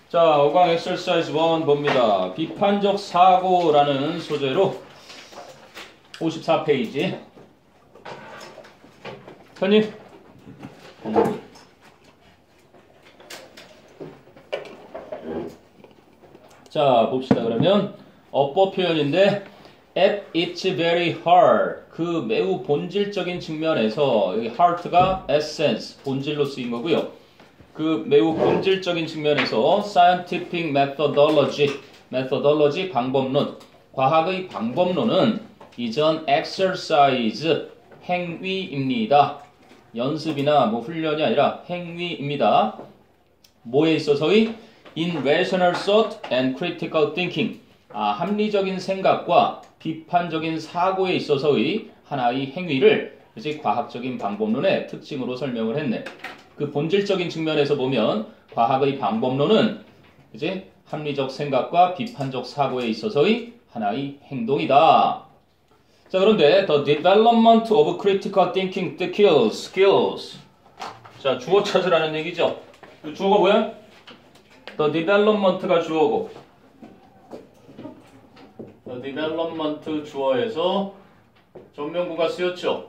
자, 5강 엑서사이즈 1 봅니다. 비판적 사고라는 소재로 54페이지. 편입. 자, 봅시다. 그러면 어법 표현인데 at its very heart, 그 매우 본질적인 측면에서 여기 heart가 essence, 본질로 쓰인 거고요. 그 매우 본질적인 측면에서 scientific methodology, 방법론, 과학의 방법론은 이전 exercise, 행위입니다. 연습이나 뭐 훈련이 아니라 행위입니다. 뭐에 있어서의 in rational thought and critical thinking, 합리적인 생각과 비판적인 사고에 있어서의 하나의 행위를 이제 과학적인 방법론의 특징으로 설명을 했네. 그 본질적인 측면에서 보면 과학의 방법론은 이제 합리적 생각과 비판적 사고에 있어서의 하나의 행동이다. 자, 그런데 the development of critical thinking skills. 자, 주어 찾으라는 얘기죠. 주어가 뭐야? the development가 주어고, the development 주어에서 전면구가 쓰였죠.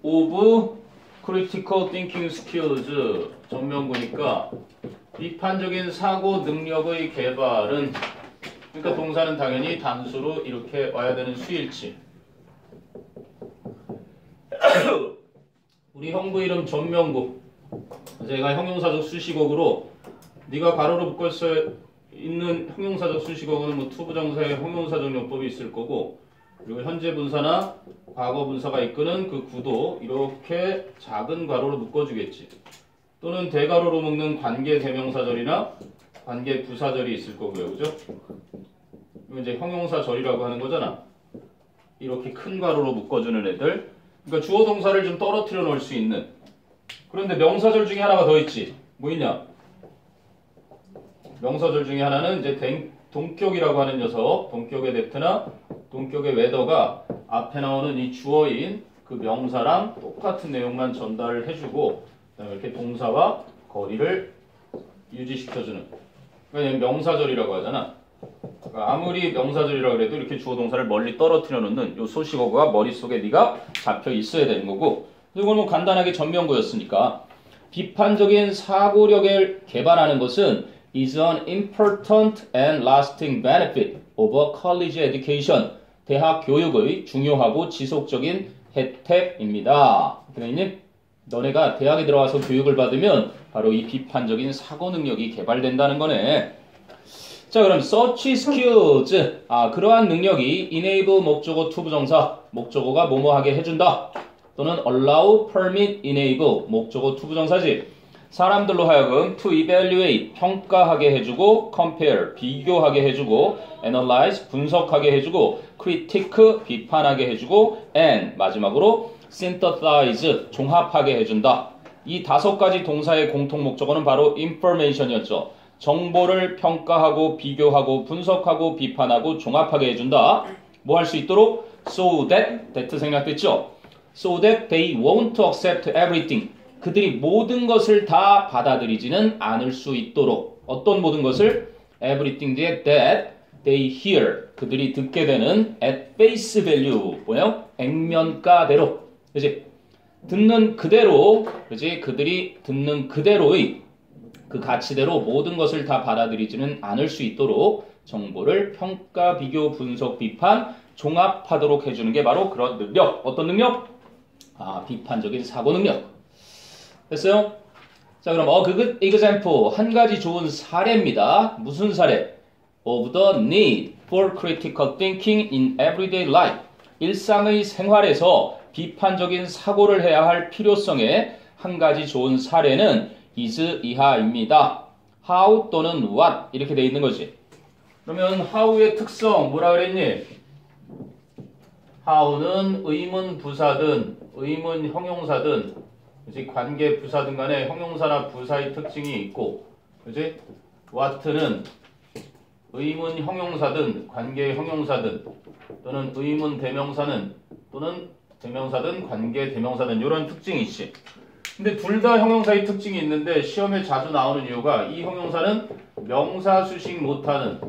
of critical thinking skills 전면구니까 비판적인 사고 능력의 개발은, 그러니까 동사는 당연히 단수로 이렇게 와야 되는 수일치. 우리 형부 이름 전면구, 제가 형용사적 수식어구로 네가 가로로 묶을 수 있는 형용사적 수식어구는 뭐 투부정사의 형용사적 용법이 있을 거고, 그리고 현재 분사나 과거 분사가 이끄는 그 구도 이렇게 작은 가로로 묶어주겠지. 또는 대가로로 묶는 관계 대명사절이나 관계 부사절이 있을 거고요. 그죠? 이거 이제 형용사절이라고 하는 거잖아. 이렇게 큰 가로로 묶어주는 애들. 그러니까 주어 동사를 좀 떨어뜨려 놓을 수 있는. 그런데 명사절 중에 하나가 더 있지. 뭐 있냐? 명사절 중에 하나는 이제 동격이라고 하는 녀석, 동격의 데트나 동격의 웨더가 앞에 나오는 이 주어인 그 명사랑 똑같은 내용만 전달을 해주고, 그다음에 이렇게 동사와 거리를 유지시켜주는. 그러니까 명사절이라고 하잖아. 그러니까 아무리 명사절이라고 해도 이렇게 주어 동사를 멀리 떨어뜨려 놓는 이 소식어구가 머릿속에 네가 잡혀 있어야 되는 거고, 이건 뭐 간단하게 전면구였으니까 비판적인 사고력을 개발하는 것은 is an important and lasting benefit of a college education. 대학 교육의 중요하고 지속적인 혜택입니다. 교수님, 너네가 대학에 들어와서 교육을 받으면 바로 이 비판적인 사고 능력이 개발된다는 거네. 자, 그럼 such skills, 그러한 능력이 enable 목적어 투부정사, 목적어가 뭐뭐하게 해준다. 또는 allow, permit, enable, 목적어 투부정사지. 사람들로 하여금 to evaluate, 평가하게 해주고, compare, 비교하게 해주고, analyze, 분석하게 해주고, critique, 비판하게 해주고, and 마지막으로 synthesize, 종합하게 해준다. 이 5가지 동사의 공통 목적어는 바로 information이었죠. 정보를 평가하고, 비교하고, 분석하고, 비판하고, 종합하게 해준다. 뭐 할 수 있도록? so that 생략됐죠? so that they won't accept everything. 그들이 모든 것을 다 받아들이지는 않을 수 있도록. 어떤 모든 것을? everything that they hear. 그들이 듣게 되는 at face value. 뭐예요? 액면가대로. 그지? 듣는 그대로, 그지? 그들이 듣는 그대로의 그 가치대로 모든 것을 다 받아들이지는 않을 수 있도록 정보를 평가, 비교, 분석, 비판, 종합하도록 해주는 게 바로 그런 능력. 어떤 능력? 비판적인 사고 능력. 됐어요? 자, 그럼 good example, 한 가지 좋은 사례입니다. 무슨 사례? of the need for critical thinking in everyday life. 일상의 생활에서 비판적인 사고를 해야 할 필요성의 한 가지 좋은 사례는 is 이하입니다. how 또는 what 이렇게 돼 있는 거지. 그러면 how의 특성 뭐라 그랬니? how는 의문 부사든 의문 형용사든, 그치? 관계 부사든 간에 형용사나 부사의 특징이 있고, 그치? what는 의문 형용사든 관계 형용사든 또는 의문 대명사는 또는 대명사든 관계 대명사든 이런 특징이 있지. 근데 둘 다 형용사의 특징이 있는데 시험에 자주 나오는 이유가 이 형용사는 명사 수식 못하고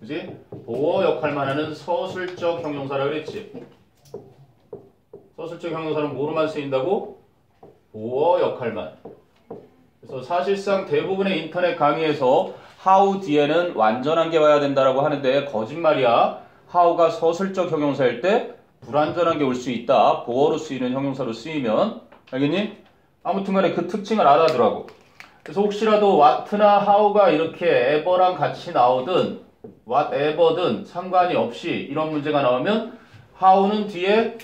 그지? 보어 역할만 하는 서술적 형용사라 그랬지. 서술적 형용사는 뭐로만 쓰인다고? 보어 역할만. 그래서 사실상 대부분의 인터넷 강의에서 how 뒤에는 완전한 게 와야 된다라고 하는데 거짓말이야. how가 서술적 형용사일 때 불완전한 게 올 수 있다. 보어로 쓰이는 형용사로 쓰이면. 알겠니? 아무튼 간에 그 특징을 알아두라고. 그래서 혹시라도 what나 how가 이렇게 ever랑 같이 나오든 whatever든 상관이 없이 이런 문제가 나오면 how는 뒤에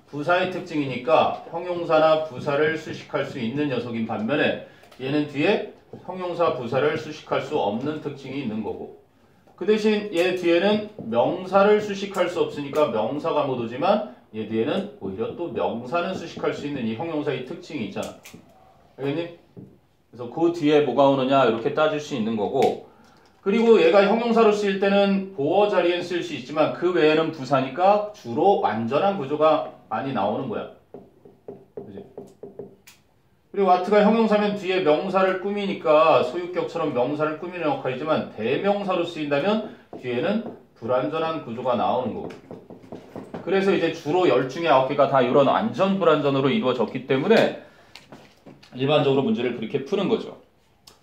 부사의 특징이니까 형용사나 부사를 수식할 수 있는 녀석인 반면에 얘는 뒤에 형용사 부사를 수식할 수 없는 특징이 있는 거고 그 대신 얘 뒤에는 명사를 수식할 수 없으니까 명사가 못 오지만 얘 뒤에는 오히려 또 명사는 수식할 수 있는 이 형용사의 특징이 있잖아. 알겠니? 그래서 그 뒤에 뭐가 오느냐 이렇게 따질 수 있는 거고 그리고 얘가 형용사로 쓰일 때는 보어 자리엔 쓸 수 있지만 그 외에는 부사니까 주로 완전한 구조가 많이 나오는 거야. 그치? 그리고 what가 형용사면 뒤에 명사를 꾸미니까 소유격처럼 명사를 꾸미는 역할이지만 대명사로 쓰인다면 뒤에는 불완전한 구조가 나오는 거고 그래서 이제 주로 10중에 9개가 다 이런 완전 불완전으로 이루어졌기 때문에 일반적으로 문제를 그렇게 푸는 거죠.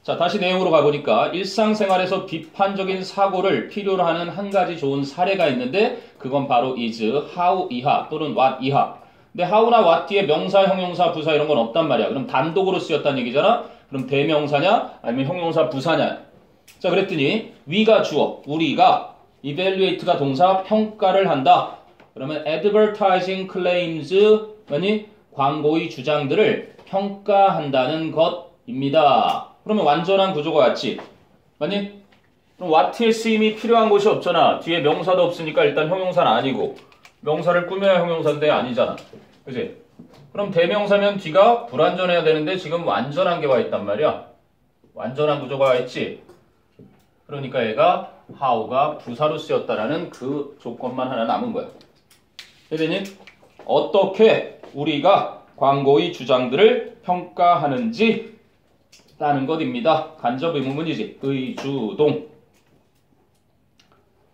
자, 다시 내용으로 가보니까 일상생활에서 비판적인 사고를 필요로 하는 한 가지 좋은 사례가 있는데 그건 바로 is, how 이하 또는 what 이하. 근데 how나 what 뒤에 명사, 형용사, 부사 이런 건 없단 말이야. 그럼 단독으로 쓰였다는 얘기잖아. 그럼 대명사냐 아니면 형용사, 부사냐. 자, 그랬더니 we가 주어, 우리가 evaluate가 동사, 평가를 한다. 그러면 advertising claims 아니 광고의 주장들을 평가한다는 것입니다. 그러면 완전한 구조가 같지. 맞니? 그럼 what의 쓰임이 필요한 곳이 없잖아. 뒤에 명사도 없으니까 일단 형용사는 아니고 명사를 꾸며야 형용사인데 아니잖아. 그치? 그럼 대명사면 뒤가 불완전해야 되는데 지금 완전한 게 와 있단 말이야. 완전한 구조가 와 있지. 그러니까 얘가 how가 부사로 쓰였다라는 그 조건만 하나 남은 거야. 그랬더니 어떻게 우리가 광고의 주장들을 평가하는지 라는 것입니다. 간접 의문문이지. 의주동.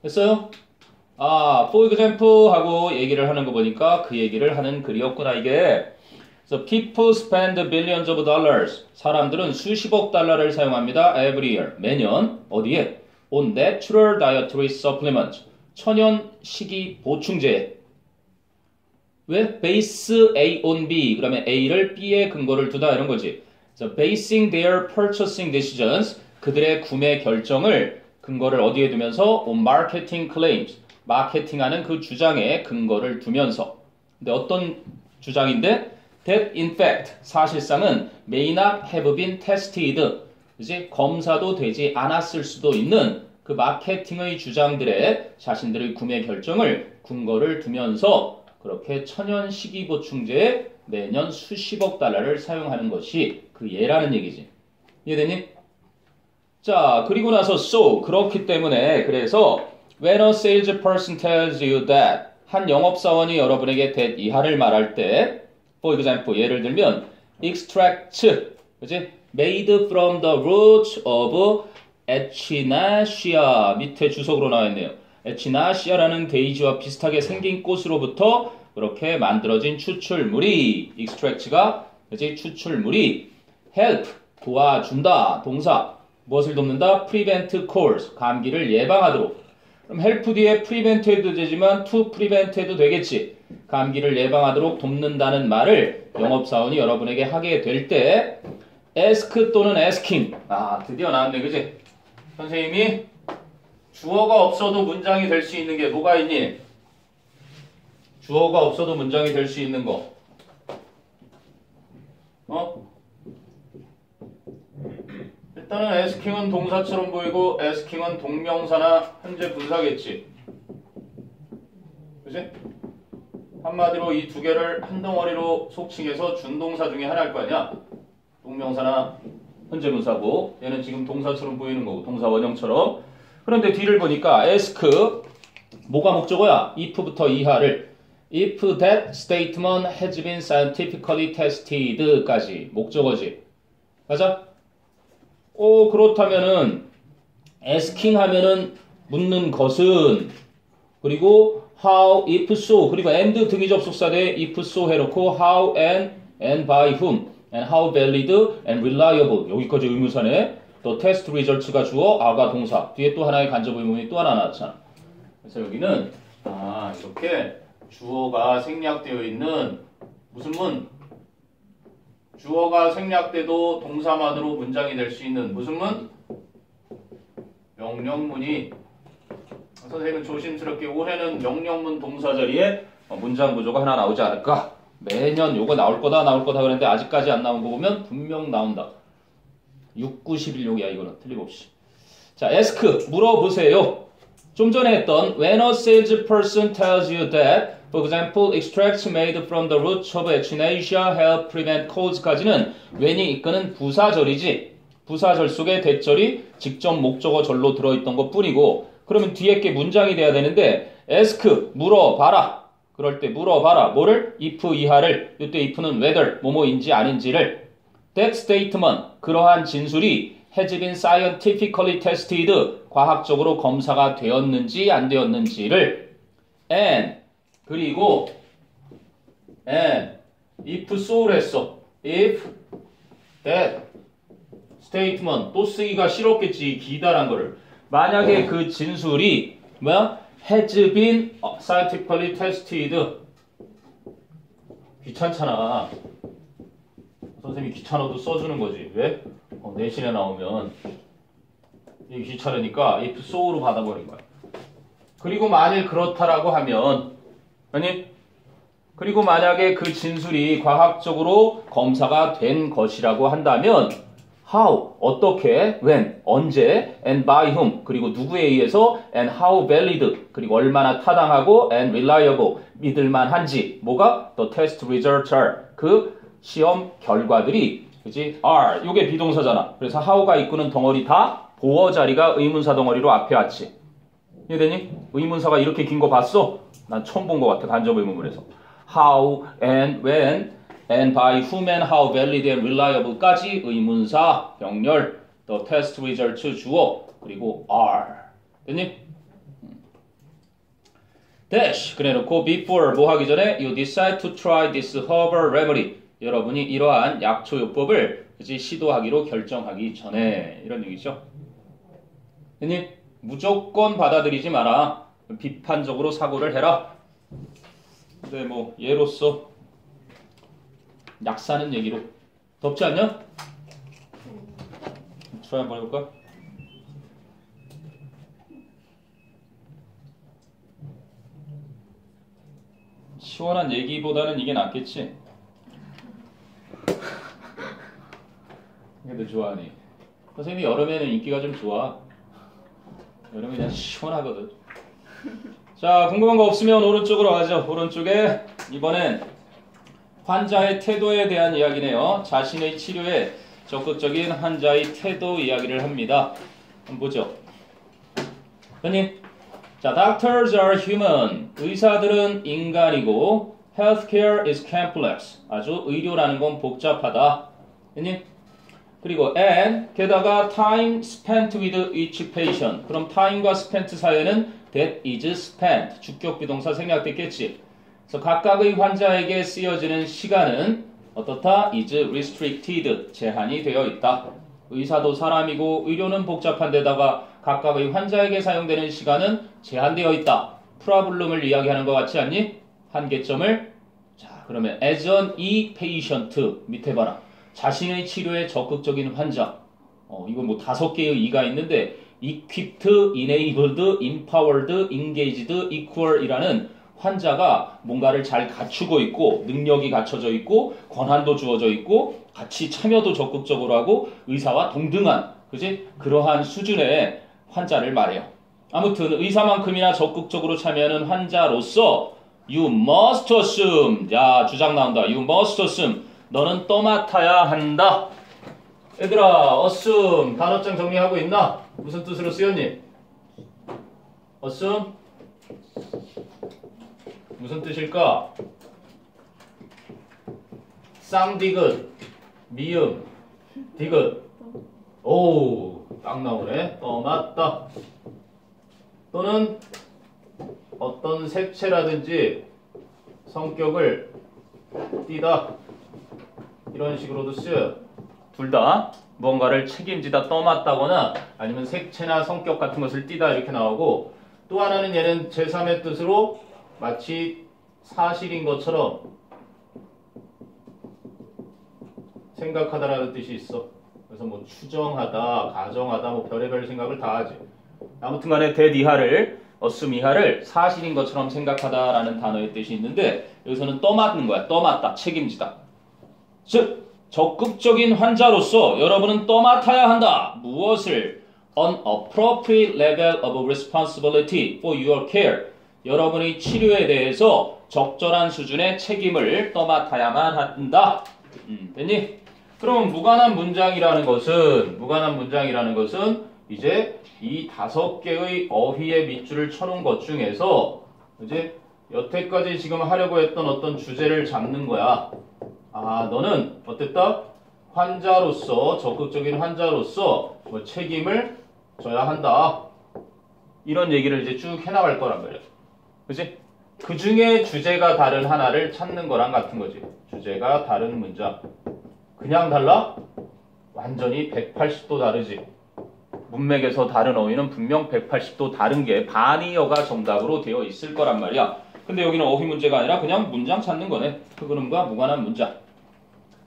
됐어요? for example 하고 얘기를 하는 거 보니까 그 얘기를 하는 글이었구나 이게. So people spend billions of dollars. 사람들은 수십억 달러를 사용합니다. Every year. 매년. 어디에? On natural dietary supplement. 천연 식이 보충제. 왜? base A on B. 그러면 A를 B에 근거를 두다 이런 거지. So basing their purchasing decisions. 그들의 구매 결정을 근거를 어디에 두면서 on marketing claims. 마케팅하는 그 주장에 근거를 두면서. 근데 어떤 주장인데? That in fact 사실상은 may not have been tested. 그치? 검사도 되지 않았을 수도 있는 그 마케팅의 주장들의 자신들의 구매 결정을 근거를 두면서 그렇게 천연 식이보충제에 매년 수십억 달러를 사용하는 것이 그 예라는 얘기지. 이해되니? 자, 그리고 나서 so 그렇기 때문에 그래서 when a salesperson tells you that 한 영업사원이 여러분에게 that 이하를 말할 때 for example 예를 들면 extract 그치? made from the roots of echinacea 밑에 주석으로 나와 있네요. echinacеa라는 데이지와 비슷하게 생긴 꽃으로부터 그렇게 만들어진 추출물이 extract가 그치? 추출물이 help 도와준다 동사 무엇을 돕는다? prevent colds 감기를 예방하도록. 그럼 help 뒤에 prevent 해도 되지만 to prevent 해도 되겠지. 감기를 예방하도록 돕는다는 말을 영업사원이 여러분에게 하게 될 때 ask 또는 asking 드디어 나왔네 그지? 선생님이 주어가 없어도 문장이 될 수 있는 게 뭐가 있니? 주어가 없어도 문장이 될 수 있는 거 일단은 asking은 동사처럼 보이고 asking은 동명사나 현재 분사겠지. 그치? 한마디로 이 두 개를 한 덩어리로 속칭해서 준동사 중에 하나일 거 아니야. 동명사나 현재 분사고 얘는 지금 동사처럼 보이는 거고 동사 원형처럼. 그런데 뒤를 보니까 ask 뭐가 목적어야? if부터 이하를 if that statement has been scientifically tested까지 목적어지. 맞아? 그렇다면은 asking 하면은 묻는 것은 그리고 how, if so 그리고 and 등위 접속사 대 if so 해놓고 how and by whom and how valid and reliable 여기까지 의문사네. 또 test results가 주어 아가 동사 뒤에 또 하나의 간접 의문이 또 하나 나왔잖아. 그래서 여기는 이렇게 주어가 생략되어 있는 무슨 문? 주어가 생략돼도 동사만으로 문장이 될 수 있는 무슨 문? 명령문이. 선생님은 조심스럽게 올해는 명령문 동사 자리에 문장 구조가 하나 나오지 않을까? 매년 요거 나올 거다 그랬는데 아직까지 안 나온 거 보면 분명 나온다. 6, 9, 11욕이야 이거는 틀림없이. 자, ask 물어보세요. 좀 전에 했던 when a salesperson tells you that, for example, extracts made from the roots of echinacea help prevent colds까지는 when이 이끄는 부사절이지. 부사절 속에 대절이 직접 목적어절로 들어있던 것 뿐이고 그러면 뒤에 게 문장이 돼야 되는데 ask 물어봐라. 그럴 때 물어봐라. 뭐를? if 이하를. 이때 if는 whether 뭐뭐인지 아닌지를. That statement 그러한 진술이 has been scientifically tested 과학적으로 검사가 되었는지 안 되었는지를 and 그리고 and if so를 했어. if that statement 또 쓰기가 싫었겠지 기다란 거를. 만약에 그 진술이 뭐야? has been scientifically tested 귀찮잖아. 선생님이 귀찮아도 써주는 거지. 왜? 내신에 나오면 이게 귀찮으니까 if so로 받아버린 거야. 그리고 만일 그렇다라고 하면 아니 그리고 만약에 그 진술이 과학적으로 검사가 된 것이라고 한다면 how 어떻게 when 언제 and by whom 그리고 누구에 의해서 and how valid 그리고 얼마나 타당하고 and reliable 믿을만한지 뭐가 the test results are 그 시험 결과들이 그지 are 요게 비동사잖아. 그래서 how가 이끄는 덩어리 다 보어 자리가 의문사 덩어리로 앞에 왔지. 이해되니? 의문사가 이렇게 긴 거 봤어? 난 처음 본 것 같아. 간접 의문문에서 how and when and by whom and how valid and reliable까지 의문사 병렬 the test results 주어 그리고 are 됐니? dash 그래놓고 before 뭐 하기 전에 you decide to try this herbal remedy 여러분이 이러한 약초요법을 그치 시도하기로 결정하기 전에 이런 얘기죠. 됐니? 무조건 받아들이지 마라. 비판적으로 사고를 해라. 근데 뭐 예로서 약 사는 얘기로 덥지 않냐? 트라이 한번 해볼까? 시원한 얘기보다는 이게 낫겠지? 이게 너 좋아하니? 선생님이 여름에는 인기가 좀 좋아. 여름에 그냥 시원하거든. 자, 궁금한 거 없으면 오른쪽으로 가죠. 오른쪽에 이번엔 환자의 태도에 대한 이야기네요. 자신의 치료에 적극적인 환자의 태도 이야기를 합니다. 한번 보죠. 선생님, 자, doctors are human. 의사들은 인간이고 healthcare is complex. 아주 의료라는 건 복잡하다. 선생님, 그리고 and 게다가 time spent with each patient. 그럼 time과 spent 사이에는 that is spent. 주격 비동사 생략됐겠지. 그래서 각각의 환자에게 쓰여지는 시간은 어떻다? is restricted. 제한이 되어 있다. 의사도 사람이고 의료는 복잡한 데다가 각각의 환자에게 사용되는 시간은 제한되어 있다. 프로블럼을 이야기하는 것 같지 않니? 한계점을. 자, 그러면 as an e-patient 밑에 봐라. 자신의 치료에 적극적인 환자. 이거 뭐 5개의 이가 있는데 equipped, enabled, empowered, engaged, equal이라는 환자가 뭔가를 잘 갖추고 있고 능력이 갖춰져 있고 권한도 주어져 있고 같이 참여도 적극적으로 하고 의사와 동등한 그지? 그러한 수준의 환자를 말해요. 아무튼 의사만큼이나 적극적으로 참여하는 환자로서 you must assume. 야, 주장 나온다. you must assume. 너는 떠맡아야 한다. 얘들아, assume 단어장 정리하고 있나? 무슨 뜻으로 쓰였니? assume 무슨 뜻일까? 쌍디귿, 미음, 디귿. 오, 딱 나오네. 떠맞다. 또는 어떤 색채라든지 성격을 띠다. 이런 식으로도 쓰여요. 둘 다 무언가를 책임지다, 떠맡다거나 아니면 색채나 성격 같은 것을 띠다 이렇게 나오고, 또 하나는 얘는 제3의 뜻으로 마치 사실인 것처럼 생각하다라는 뜻이 있어. 그래서 뭐 추정하다, 가정하다, 뭐 별의별 생각을 다 하지. 아무튼 간에 that 이하를, assume 이하를 사실인 것처럼 생각하다라는 단어의 뜻이 있는데, 여기서는 떠맡는 거야. 떠맡다, 책임지다. 즉 적극적인 환자로서 여러분은 떠맡아야 한다. 무엇을? An appropriate level of responsibility for your care. 여러분의 치료에 대해서 적절한 수준의 책임을 떠맡아야만 한다. 됐니? 그럼 무관한 문장이라는 것은 이제 이 5개의 어휘의 밑줄을 쳐놓은 것 중에서 이제 여태까지 지금 하려고 했던 어떤 주제를 잡는 거야. 아, 너는 어땠다? 환자로서, 적극적인 환자로서 뭐 책임을 져야 한다. 이런 얘기를 이제 쭉 해나갈 거란 말이야. 그치? 그 중에 주제가 다른 하나를 찾는 거랑 같은 거지. 주제가 다른 문장. 그냥 달라? 완전히 180도 다르지. 문맥에서 다른 어휘는 분명 180도 다른 게 반이어가 정답으로 되어 있을 거란 말이야. 근데 여기는 어휘 문제가 아니라 그냥 문장 찾는 거네. 흑은음과 무관한 문장.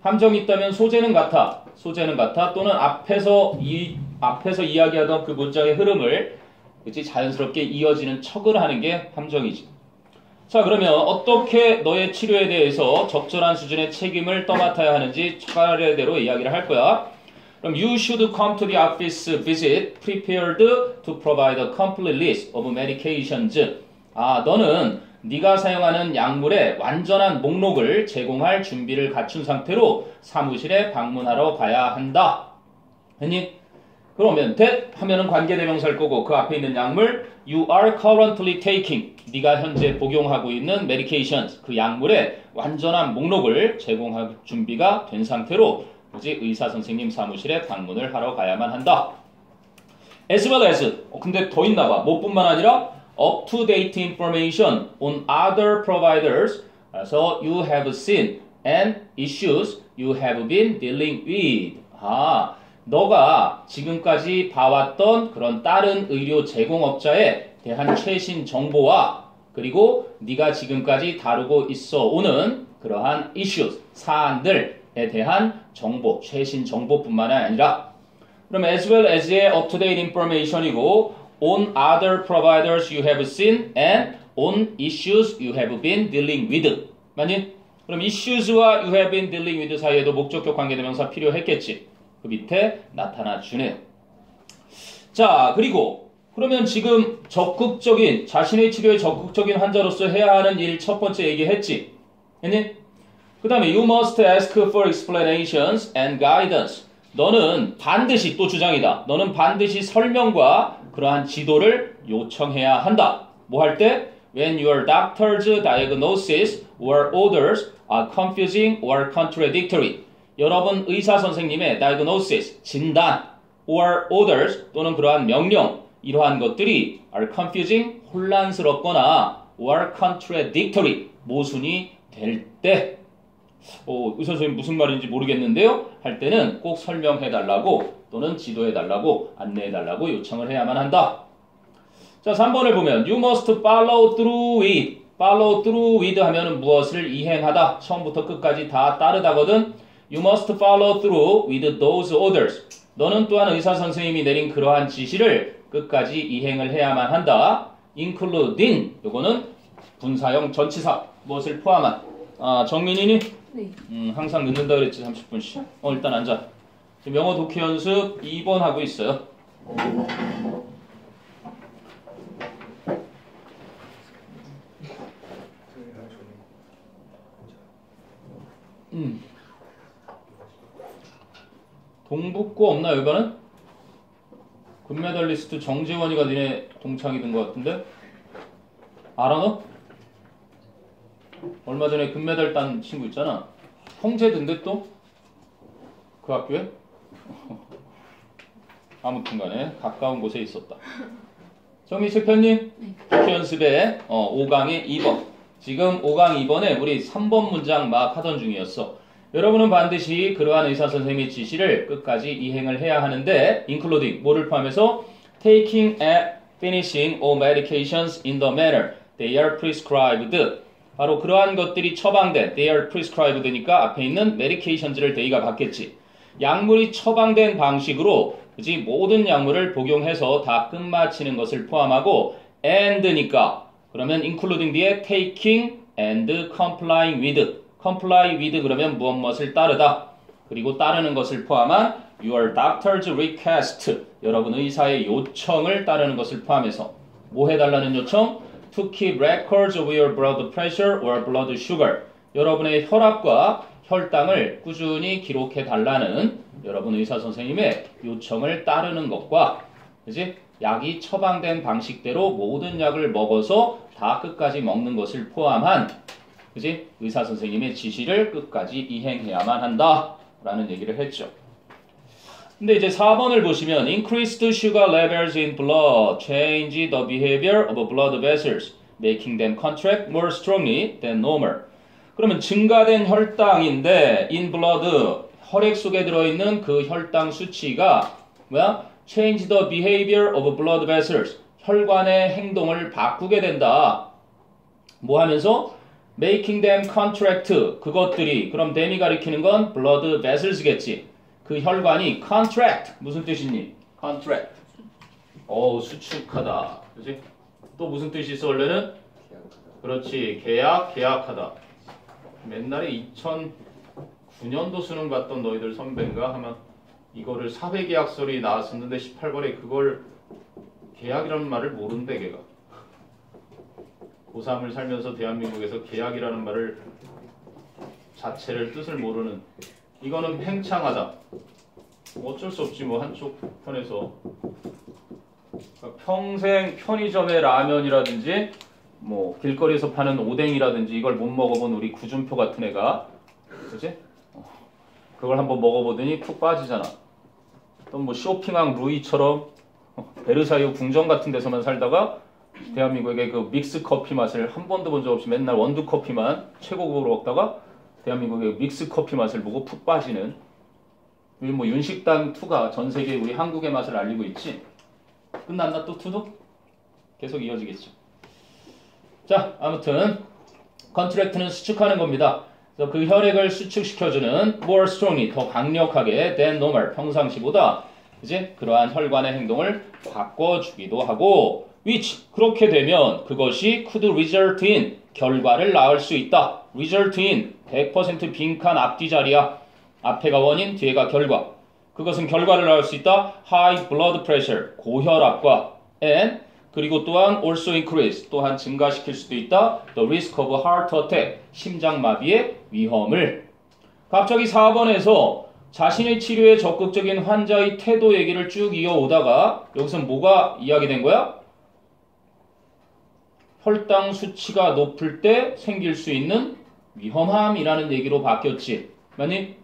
함정이 있다면 소재는 같아. 또는 앞에서 이야기하던 그 문장의 흐름을 그치? 자연스럽게 이어지는 척을 하는 게 함정이지. 자, 그러면 어떻게 너의 치료에 대해서 적절한 수준의 책임을 떠맡아야 하는지 차례대로 이야기를 할 거야. 그럼 you should come to the office visit prepared to provide a complete list of medications. 아, 너는 네가 사용하는 약물의 완전한 목록을 제공할 준비를 갖춘 상태로 사무실에 방문하러 가야 한다. 했니? 그러면 that 하면은 관계대명사일 거고 그 앞에 있는 약물 you are currently taking. 네가 현재 복용하고 있는 medications. 그 약물의 완전한 목록을 제공할 준비가 된 상태로 굳이 의사 선생님 사무실에 방문을 하러 가야만 한다. as well as. 근데 더 있나 봐. 뭐뿐만 아니라 up-to-date information on other providers. 그래서 you have seen and issues you have been dealing with. 아, 너가 지금까지 봐왔던 그런 다른 의료 제공업자에 대한 최신 정보와 그리고 네가 지금까지 다루고 있어 오는 그러한 issues, 사안들에 대한 정보, 최신 정보뿐만 아니라 그럼 as well as의 up-to-date information이고 on other providers you have seen and on issues you have been dealing with. 맞니? 그럼 issues와 you have been dealing with 사이에도 목적격 관계대명사 필요했겠지. 그 밑에 나타나 주네요. 자, 그리고 그러면 지금 적극적인 자신의 치료에 적극적인 환자로서 해야 하는 일 첫 번째 얘기했지. 했니? 그 다음에 you must ask for explanations and guidance. 너는 반드시 또 주장이다. 너는 반드시 설명과 그러한 지도를 요청해야 한다. 뭐 할 때? When your doctor's diagnosis or orders are confusing or contradictory. 여러분 의사 선생님의 diagnosis, 진단, or orders 또는 그러한 명령, 이러한 것들이 are confusing, 혼란스럽거나 or contradictory, 모순이 될 때 의사 선생님 무슨 말인지 모르겠는데요? 할 때는 꼭 설명해달라고 또는 지도해달라고 안내해달라고 요청을 해야만 한다. 자, 3번을 보면 You must follow through with. follow through with 하면은 무엇을 이행하다. 처음부터 끝까지 다 따르다거든. You must follow through with those orders. 너는 또한 의사 선생님이 내린 그러한 지시를 끝까지 이행을 해야만 한다. including. 요거는 분사형 전치사. 무엇을 포함한. 아, 정민이니? 네. 항상 늦는다 그랬지, 30분씩. 일단 앉아. 지금 영어 독해 연습 2번 하고 있어요. 동북고 없나 여기는? 금메달리스트 정재원이가 니네 동창이 된 것 같은데? 알아 너? 얼마 전에 금메달 딴 친구 있잖아. 형제던데 또? 그 학교에? 아무튼 간에 가까운 곳에 있었다. 정미식 편님, 독해 연습에 5강의 2번. 지금 5강 2번에 우리 3번 문장 막 하던 중이었어. 여러분은 반드시 그러한 의사 선생님의 지시를 끝까지 이행을 해야 하는데, including 뭐를 포함해서 taking and finishing all medications in the manner they are prescribed. 바로 그러한 것들이 처방된 they are prescribed니까 앞에 있는 medications를 they가 받겠지. 약물이 처방된 방식으로 그지 모든 약물을 복용해서 다 끝마치는 것을 포함하고 and니까 그러면 including 뒤에 taking and complying with comply with 그러면 무엇을 따르다 그리고 따르는 것을 포함한 your doctor's request 여러분 의사의 요청을 따르는 것을 포함해서 뭐 해달라는 요청? to keep records of your blood pressure or blood sugar 여러분의 혈압과 혈당을 꾸준히 기록해 달라는 여러분 의사 선생님의 요청을 따르는 것과 그지 약이 처방된 방식대로 모든 약을 먹어서 다 끝까지 먹는 것을 포함한 그지 의사 선생님의 지시를 끝까지 이행해야만 한다라는 얘기를 했죠. 근데 이제 4번을 보시면 increased sugar levels in blood change the behavior of blood vessels, making them contract more strongly than normal. 그러면 증가된 혈당인데 in blood 혈액 속에 들어있는 그 혈당 수치가 뭐야? change the behavior of blood vessels. 혈관의 행동을 바꾸게 된다. 뭐 하면서? making them contract. 그것들이 그럼 them이 가리키는 건 blood vessels겠지. 그 혈관이 contract 무슨 뜻이니? contract. 수축하다. 그렇지? 또 무슨 뜻이 있어 원래는? 그렇지. 계약하다. 옛날에 2009년도 수능 봤던 너희들 선배인가 하면 이거를 사회계약설이 나왔었는데 18번에 그걸 계약이라는 말을 모른대 걔가. 고3을 살면서 대한민국에서 계약이라는 말을 자체를 뜻을 모르는 이거는 팽창하다. 어쩔 수 없지 뭐 한쪽 편에서 그러니까 평생 편의점의 라면이라든지 뭐 길거리에서 파는 오뎅이라든지 이걸 못 먹어본 우리 구준표 같은 애가 그치? 그걸 한번 먹어보더니 푹 빠지잖아. 또 뭐 쇼핑왕 루이처럼 베르사유 궁전 같은 데서만 살다가 대한민국의 그 믹스 커피 맛을 한 번도 본 적 없이 맨날 원두 커피만 최고급으로 먹다가 대한민국의 믹스 커피 맛을 보고 푹 빠지는 우리 뭐 윤식당 2가 전 세계 우리 한국의 맛을 알리고 있지. 끝났나 또 2도? 계속 이어지겠죠. 자, 아무튼 컨트랙트는 수축하는 겁니다. 그래서 그 혈액을 수축시켜주는 more strongly 더 강력하게 than normal 평상시보다 이제 그러한 혈관의 행동을 바꿔주기도 하고 which 그렇게 되면 그것이 could result in 결과를 낳을 수 있다. result in 100% 빈칸 앞뒤 자리야. 앞에가 원인, 뒤에가 결과. 그것은 결과를 낳을 수 있다. high blood pressure 고혈압과 and 그리고 또한 also increase 또한 증가시킬 수도 있다. the risk of heart attack 심장마비의 위험을. 갑자기 4번에서 자신의 치료에 적극적인 환자의 태도 얘기를 쭉 이어오다가 여기서 뭐가 이야기된 거야? 혈당 수치가 높을 때 생길 수 있는 위험함이라는 얘기로 바뀌었지. 맞니?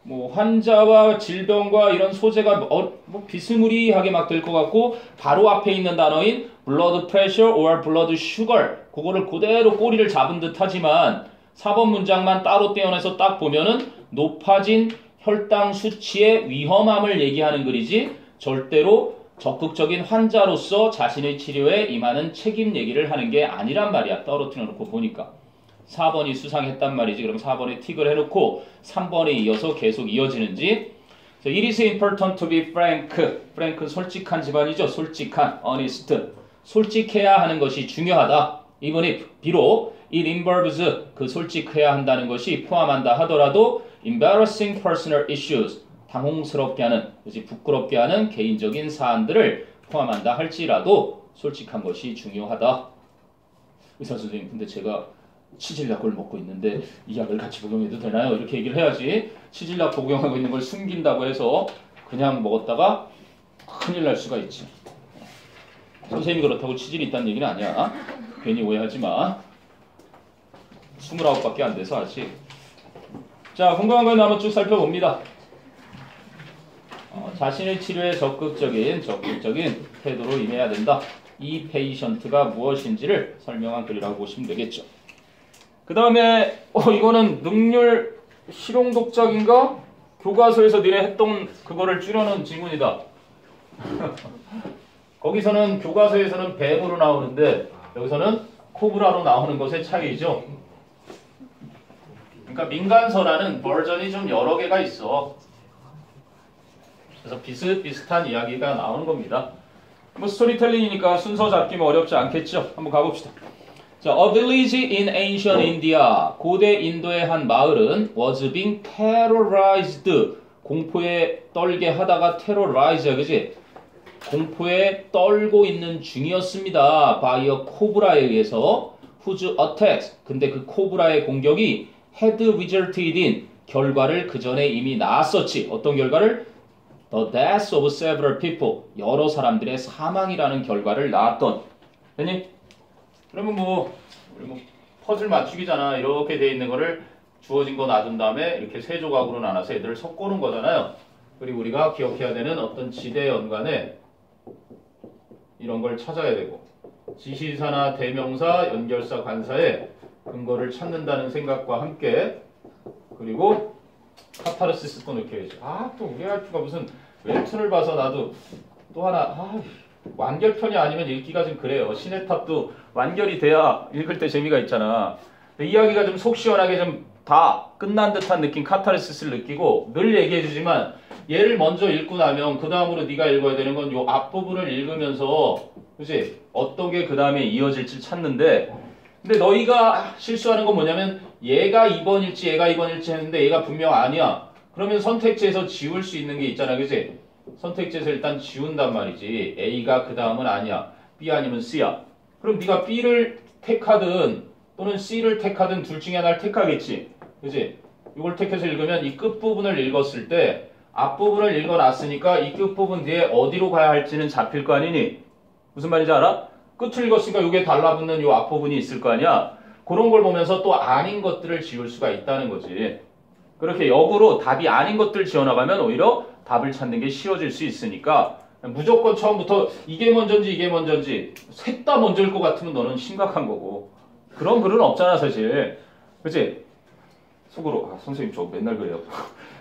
뭐 환자와 질병과 이런 소재가 뭐 비스무리하게 막 될 것 같고 바로 앞에 있는 단어인 blood pressure or blood sugar 그거를 그대로 꼬리를 잡은 듯 하지만 4번 문장만 따로 떼어내서 딱 보면은 높아진 혈당 수치의 위험함을 얘기하는 글이지 절대로 적극적인 환자로서 자신의 치료에 임하는 책임 얘기를 하는 게 아니란 말이야. 떨어뜨려 놓고 보니까. 4번이 수상했단 말이지. 그럼 4번에 틱을 해놓고 3번에 이어서 계속 이어지는지. So it is important to be frank. frank는 솔직한 집안이죠. 솔직한, honest. 솔직해야 하는 것이 중요하다. even if, 비록 it involves, 그 솔직해야 한다는 것이 포함한다 하더라도 embarrassing personal issues, 당혹스럽게 하는, 그렇지, 부끄럽게 하는 개인적인 사안들을 포함한다 할지라도 솔직한 것이 중요하다. 의사 선생님, 근데 제가 치질약을 먹고 있는데 이 약을 같이 복용해도 되나요? 이렇게 얘기를 해야지. 치질약 복용하고 있는 걸 숨긴다고 해서 그냥 먹었다가 큰일 날 수가 있지. 선생님이 그렇다고 치질이 있다는 얘기는 아니야. 괜히 오해하지 마. 29밖에 안 돼서 아직. 자, 궁금한 거 한번 쭉 살펴봅니다. 자신의 치료에 적극적인 태도로 임해야 된다. 이 페이션트가 무엇인지를 설명한 글이라고 보시면 되겠죠. 그 다음에 이거는 능률 실용독작인가? 교과서에서 니네 했던 그거를 줄여놓은 지문이다. 거기서는 교과서에서는 뱀으로 나오는데 여기서는 코브라로 나오는 것의 차이죠. 그러니까 민간서라는 버전이 좀 여러 개가 있어. 그래서 비슷비슷한 이야기가 나오는 겁니다. 뭐 스토리텔링이니까 순서 잡기 뭐 어렵지 않겠죠. 한번 가봅시다. 자, a village in ancient India. 고대 인도의 한 마을은 was being terrorized. 공포에 떨게 하다가 terrorize, 그지? 공포에 떨고 있는 중이었습니다. by a cobra에 의해서 whose attacks. 근데 그 코브라의 공격이 had resulted in. 결과를 그 전에 이미 나왔었지. 어떤 결과를? The death of several people. 여러 사람들의 사망이라는 결과를 낳았던. 됐니? 그러면 뭐 퍼즐 맞추기잖아. 이렇게 돼 있는 거를 주어진 거 놔둔 다음에 이렇게 세 조각으로 나눠서 애들을 섞어놓은 거잖아요. 그리고 우리가 기억해야 되는 어떤 지대 연관에 이런 걸 찾아야 되고 지시사나 대명사, 연결사, 관사의 근거를 찾는다는 생각과 함께 그리고 카타르시스 또 넣혀야지. 또 우리 할프가 무슨 웹툰을 봐서 나도 또 하나 완결편이 아니면 읽기가 좀 그래요. 신의 탑도 완결이 돼야 읽을 때 재미가 있잖아. 이야기가 좀 속 시원하게 좀 다 끝난 듯한 느낌 카타르시스를 느끼고 늘 얘기해주지만 얘를 먼저 읽고 나면 그 다음으로 네가 읽어야 되는 건 요 앞부분을 읽으면서 그치? 어떤 게 그 다음에 이어질지 찾는데 근데 너희가 실수하는 건 뭐냐면 얘가 2번일지 얘가 2번일지 했는데 얘가 분명 아니야. 그러면 선택지에서 지울 수 있는 게 있잖아. 그치? 선택지에서 일단 지운단 말이지. A가 그 다음은 아니야. B 아니면 C야. 그럼 네가 B를 택하든 또는 C를 택하든 둘 중에 하나를 택하겠지. 그치? 이걸 택해서 읽으면 이 끝부분을 읽었을 때 앞부분을 읽어놨으니까 이 끝부분 뒤에 어디로 가야 할지는 잡힐 거 아니니? 무슨 말인지 알아? 끝을 읽었으니까 이게 달라붙는 이 앞부분이 있을 거 아니야? 그런 걸 보면서 또 아닌 것들을 지울 수가 있다는 거지. 그렇게 역으로 답이 아닌 것들을 지어나가면 오히려 답을 찾는 게 쉬워질 수 있으니까 무조건 처음부터 이게 먼저인지 셋 다 먼저일 것 같으면 너는 심각한 거고 그런 글은 없잖아 사실. 그치? 속으로 선생님 저 맨날 그래요.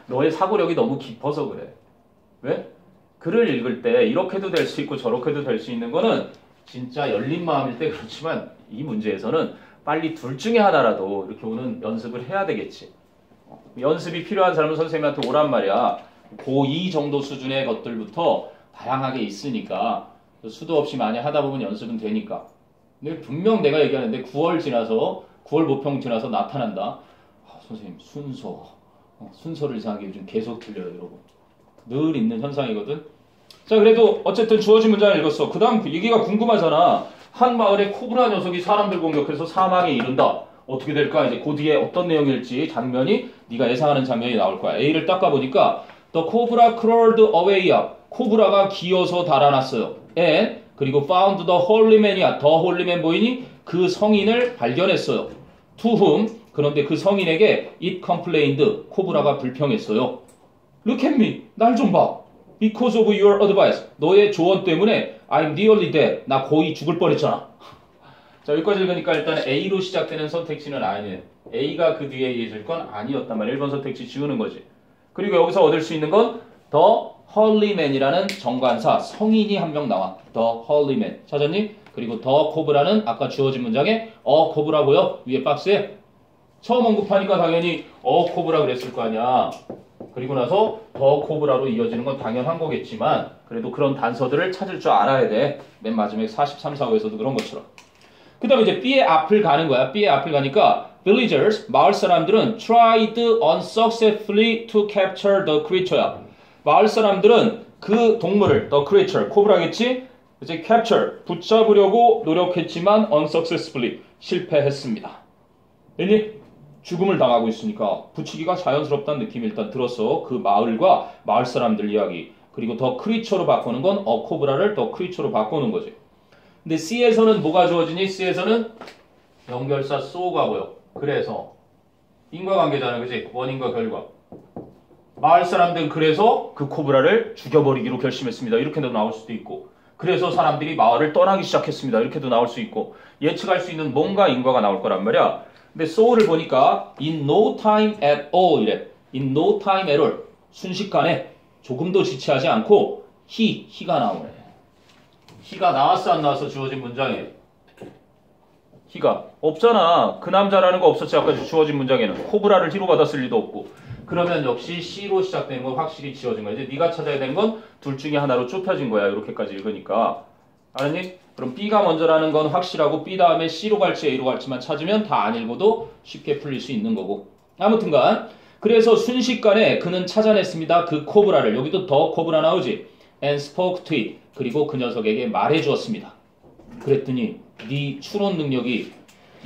너의 사고력이 너무 깊어서 그래. 왜? 글을 읽을 때 이렇게도 될 수 있고 저렇게도 될 수 있는 거는 진짜 열린 마음일 때 그렇지만 이 문제에서는 빨리 둘 중에 하나라도 이렇게 오는 연습을 해야 되겠지. 연습이 필요한 사람은 선생님한테 오란 말이야. 고2 정도 수준의 것들부터 다양하게 있으니까 수도 없이 많이 하다 보면 연습은 되니까. 근데 분명 내가 얘기하는데 9월 모평 지나서 나타난다. 선생님 순서를 이상하게 요즘 계속 들려요 여러분. 늘 있는 현상이거든. 자 그래도 어쨌든 주어진 문장을 읽었어. 그 다음 얘기가 궁금하잖아. 한 마을의 코브라 녀석이 사람들 공격해서 사망에 이른다. 어떻게 될까? 이제 그 뒤에 어떤 내용일지 장면이 네가 예상하는 장면이 나올 거야. A를 닦아보니까 The cobra crawled away야. 코브라가 기어서 달아났어요. And 그리고 found the holy man이야. The holy man 보이니? 그 성인을 발견했어요. To whom 그런데 그 성인에게 it complained. 코브라가 불평했어요. Look at me. 날 좀 봐. Because of your advice. 너의 조언 때문에 I'm nearly dead. 나 거의 죽을 뻔했잖아. 자 여기까지 읽으니까 일단 A로 시작되는 선택지는 아니에요. A가 그 뒤에 이어질 건 아니었단 말이에요. 1번 선택지 지우는 거지. 그리고 여기서 얻을 수 있는 건 The holy man이라는 정관사 성인이 한 명 나와. The holy man. 찾았니? 그리고 The cobra는 아까 주어진 문장에 cobra 보여? 위에 박스에. 처음 언급하니까 당연히 코브라 그랬을 거 아니야. 그리고 나서 더 코브라로 이어지는 건 당연한 거겠지만 그래도 그런 단서들을 찾을 줄 알아야 돼. 맨 마지막에 43, 4호에서도 그런 것처럼. 그 다음에 이제 B의 앞을 가는 거야. B의 앞을 가니까 villagers, 마을 사람들은 tried unsuccessfully to capture the creature야. 마을 사람들은 그 동물을, the creature, 코브라겠지? 이제 capture, 붙잡으려고 노력했지만 unsuccessfully, 실패했습니다. 왜니? 죽음을 당하고 있으니까 붙이기가 자연스럽다는 느낌이 일단 들었어. 그 마을과 마을 사람들 이야기. 그리고 더 크리처로 바꾸는 건 코브라를 더 크리처로 바꾸는 거지. 근데 C에서는 뭐가 주어지니? C에서는 연결사 so가 보여. 그래서 인과관계잖아, 그지? 원인과 결과. 마을 사람들은 그래서 그 코브라를 죽여버리기로 결심했습니다. 이렇게도 나올 수도 있고, 그래서 사람들이 마을을 떠나기 시작했습니다. 이렇게도 나올 수 있고, 예측할 수 있는 뭔가 인과가 나올 거란 말이야. 근데 so를 보니까 in no time at all 이래. in no time at all. 순식간에 조금도 지체하지 않고 he가 나오네. he가 나왔어 안 나왔어 주어진 문장에? he가 없잖아. 그 남자라는 거 없었지 아까 주어진 문장에는. 코브라를 he로 받았을 리도 없고. 그러면 역시 C로 시작된 건 확실히 지워진 거야. 이제 네가 찾아야 된 건 둘 중에 하나로 좁혀진 거야. 이렇게까지 읽으니까. 알았니? 그럼 B가 먼저라는 건 확실하고 B 다음에 C로 갈지 A로 갈지만 찾으면 다 안 읽어도 쉽게 풀릴 수 있는 거고. 아무튼간 그래서 순식간에 그는 찾아냈습니다. 그 코브라를. 여기도 더 코브라 나오지. And spoke to it. 그리고 그 녀석에게 말해주었습니다. 그랬더니 네 추론 능력이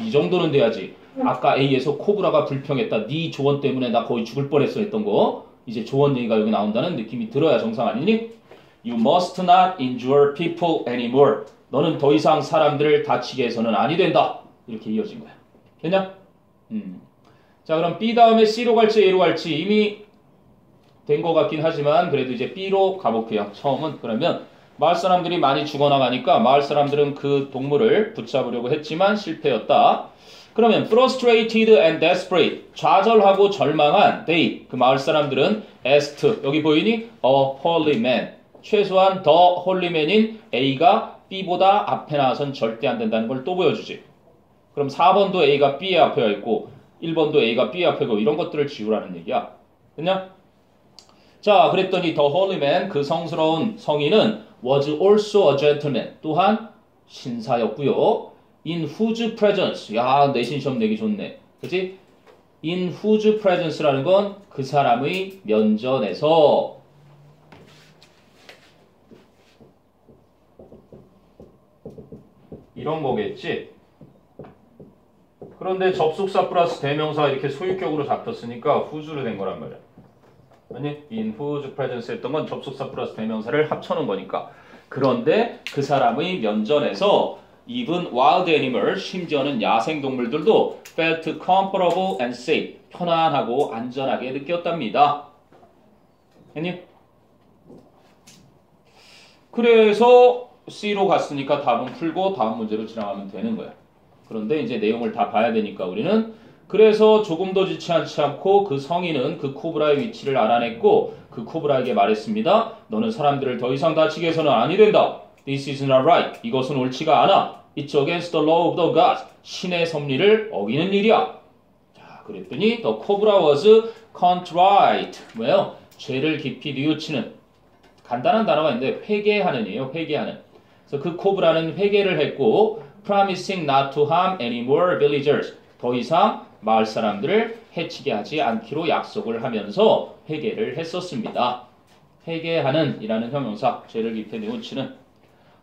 이 정도는 돼야지. 아까 A에서 코브라가 불평했다. 네 조언 때문에 나 거의 죽을 뻔했어 했던 거. 이제 조언 얘기가 여기 나온다는 느낌이 들어야 정상 아니니? You must not injure people anymore. 너는 더 이상 사람들을 다치게 해서는 아니 된다. 이렇게 이어진 거야. 됐냐? 자, 그럼 B 다음에 C로 갈지 A로 갈지 이미 된 것 같긴 하지만 그래도 이제 B로 가볼게요. 처음은 그러면 마을 사람들이 많이 죽어나가니까 마을 사람들은 그 동물을 붙잡으려고 했지만 실패였다. 그러면 frustrated and desperate, 좌절하고 절망한 they, 그 마을 사람들은 asked, 여기 보이니? a holy man, 최소한 the holy man인 A가 B보다 앞에 나와선 절대 안 된다는 걸 또 보여주지. 그럼 4번도 A가 B에 앞에 와 있고 1번도 A가 B에 앞에 있고 이런 것들을 지우라는 얘기야. 됐냐? 자, 그랬더니 the holy man, 그 성스러운 성인은 was also a gentleman, 또한 신사였고요. In whose presence, 야, 내신 시험 내기 좋네. 그치? In whose presence라는 건 그 사람의 면전에서. 이런 거겠지? 그런데 접속사 플러스 대명사가 이렇게 소유격으로 잡혔으니까 whose로 된 거란 말이야. 아니, in whose presence 했던 건 접속사 플러스 대명사를 합쳐놓은 거니까. 그런데 그 사람의 면전에서 even wild animals, 심지어는 야생동물들도 felt comfortable and safe, 편안하고 안전하게 느꼈답니다. 아니? 그래서 C로 갔으니까 답은 풀고 다음 문제로 지나가면 되는 거야. 그런데 이제 내용을 다 봐야 되니까 우리는 그래서 조금도 지체하지 않고 그 성인은 그 코브라의 위치를 알아냈고 그 코브라에게 말했습니다. 너는 사람들을 더 이상 다치게 해서는 아니 된다. This is not right. 이것은 옳지가 않아. It's against the law of the gods. 신의 섭리를 어기는 일이야. 자, 그랬더니 the cobra was contrite. 뭐예요? 죄를 깊이 뉘우치는 간단한 단어가 있는데 회개하는이에요. 회개하는. 그래서 그 코브라는 회개를 했고 promising not to harm any more villagers. 더 이상 마을 사람들을 해치게 하지 않기로 약속을 하면서 회개를 했었습니다. 회개하는 이라는 형용사, 죄를 깊이 뉘우치는.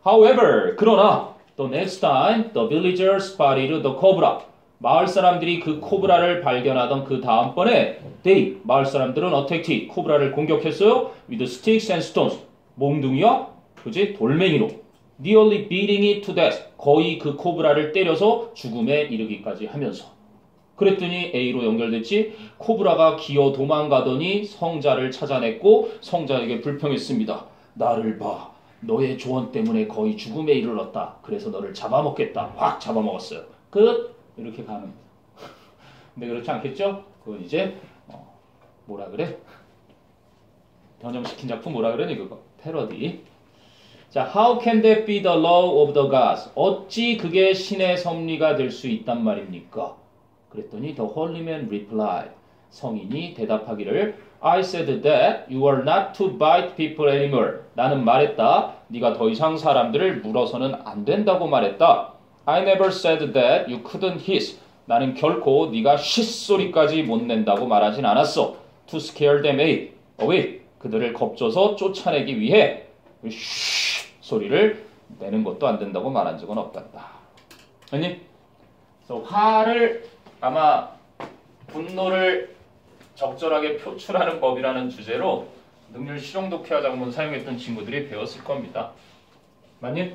However, 그러나 the next time the villagers spotted the cobra. 마을 사람들이 그 코브라를 발견하던 그 다음번에 they, 마을 사람들은 attacked, 코브라를 공격했어요. with sticks and stones. 몽둥이와 그지? 돌멩이로. nearly beating it to death. 거의 그 코브라를 때려서 죽음에 이르기까지 하면서. 그랬더니 A로 연결됐지. 코브라가 기어 도망가더니 성자를 찾아냈고 성자에게 불평했습니다. 나를 봐. 너의 조언 때문에 거의 죽음에 이르렀다. 그래서 너를 잡아먹겠다. 확 잡아먹었어요. 끝. 이렇게 가는. 근데 그렇지 않겠죠? 그건 이제 뭐라 그래? 변형시킨 작품 뭐라 그러니 그거? 패러디. 자, how can that be the law of the gods? 어찌 그게 신의 섭리가 될 수 있단 말입니까? 그랬더니 the holy man replied. 성인이 대답하기를 I said that you are not to bite people anymore. 나는 말했다. 네가 더 이상 사람들을 물어서는 안 된다고 말했다. I never said that you couldn't hiss. 나는 결코 네가 shit 소리까지 못 낸다고 말하진 않았어. To scare them away. 그들을 겁줘서 쫓아내기 위해 쉬 소리를 내는 것도 안 된다고 말한 적은 없단다. 아니? 그래서 화를 아마 분노를 적절하게 표출하는 법이라는 주제로 능률 실용 독해 작문 사용했던 친구들이 배웠을 겁니다. 맞니?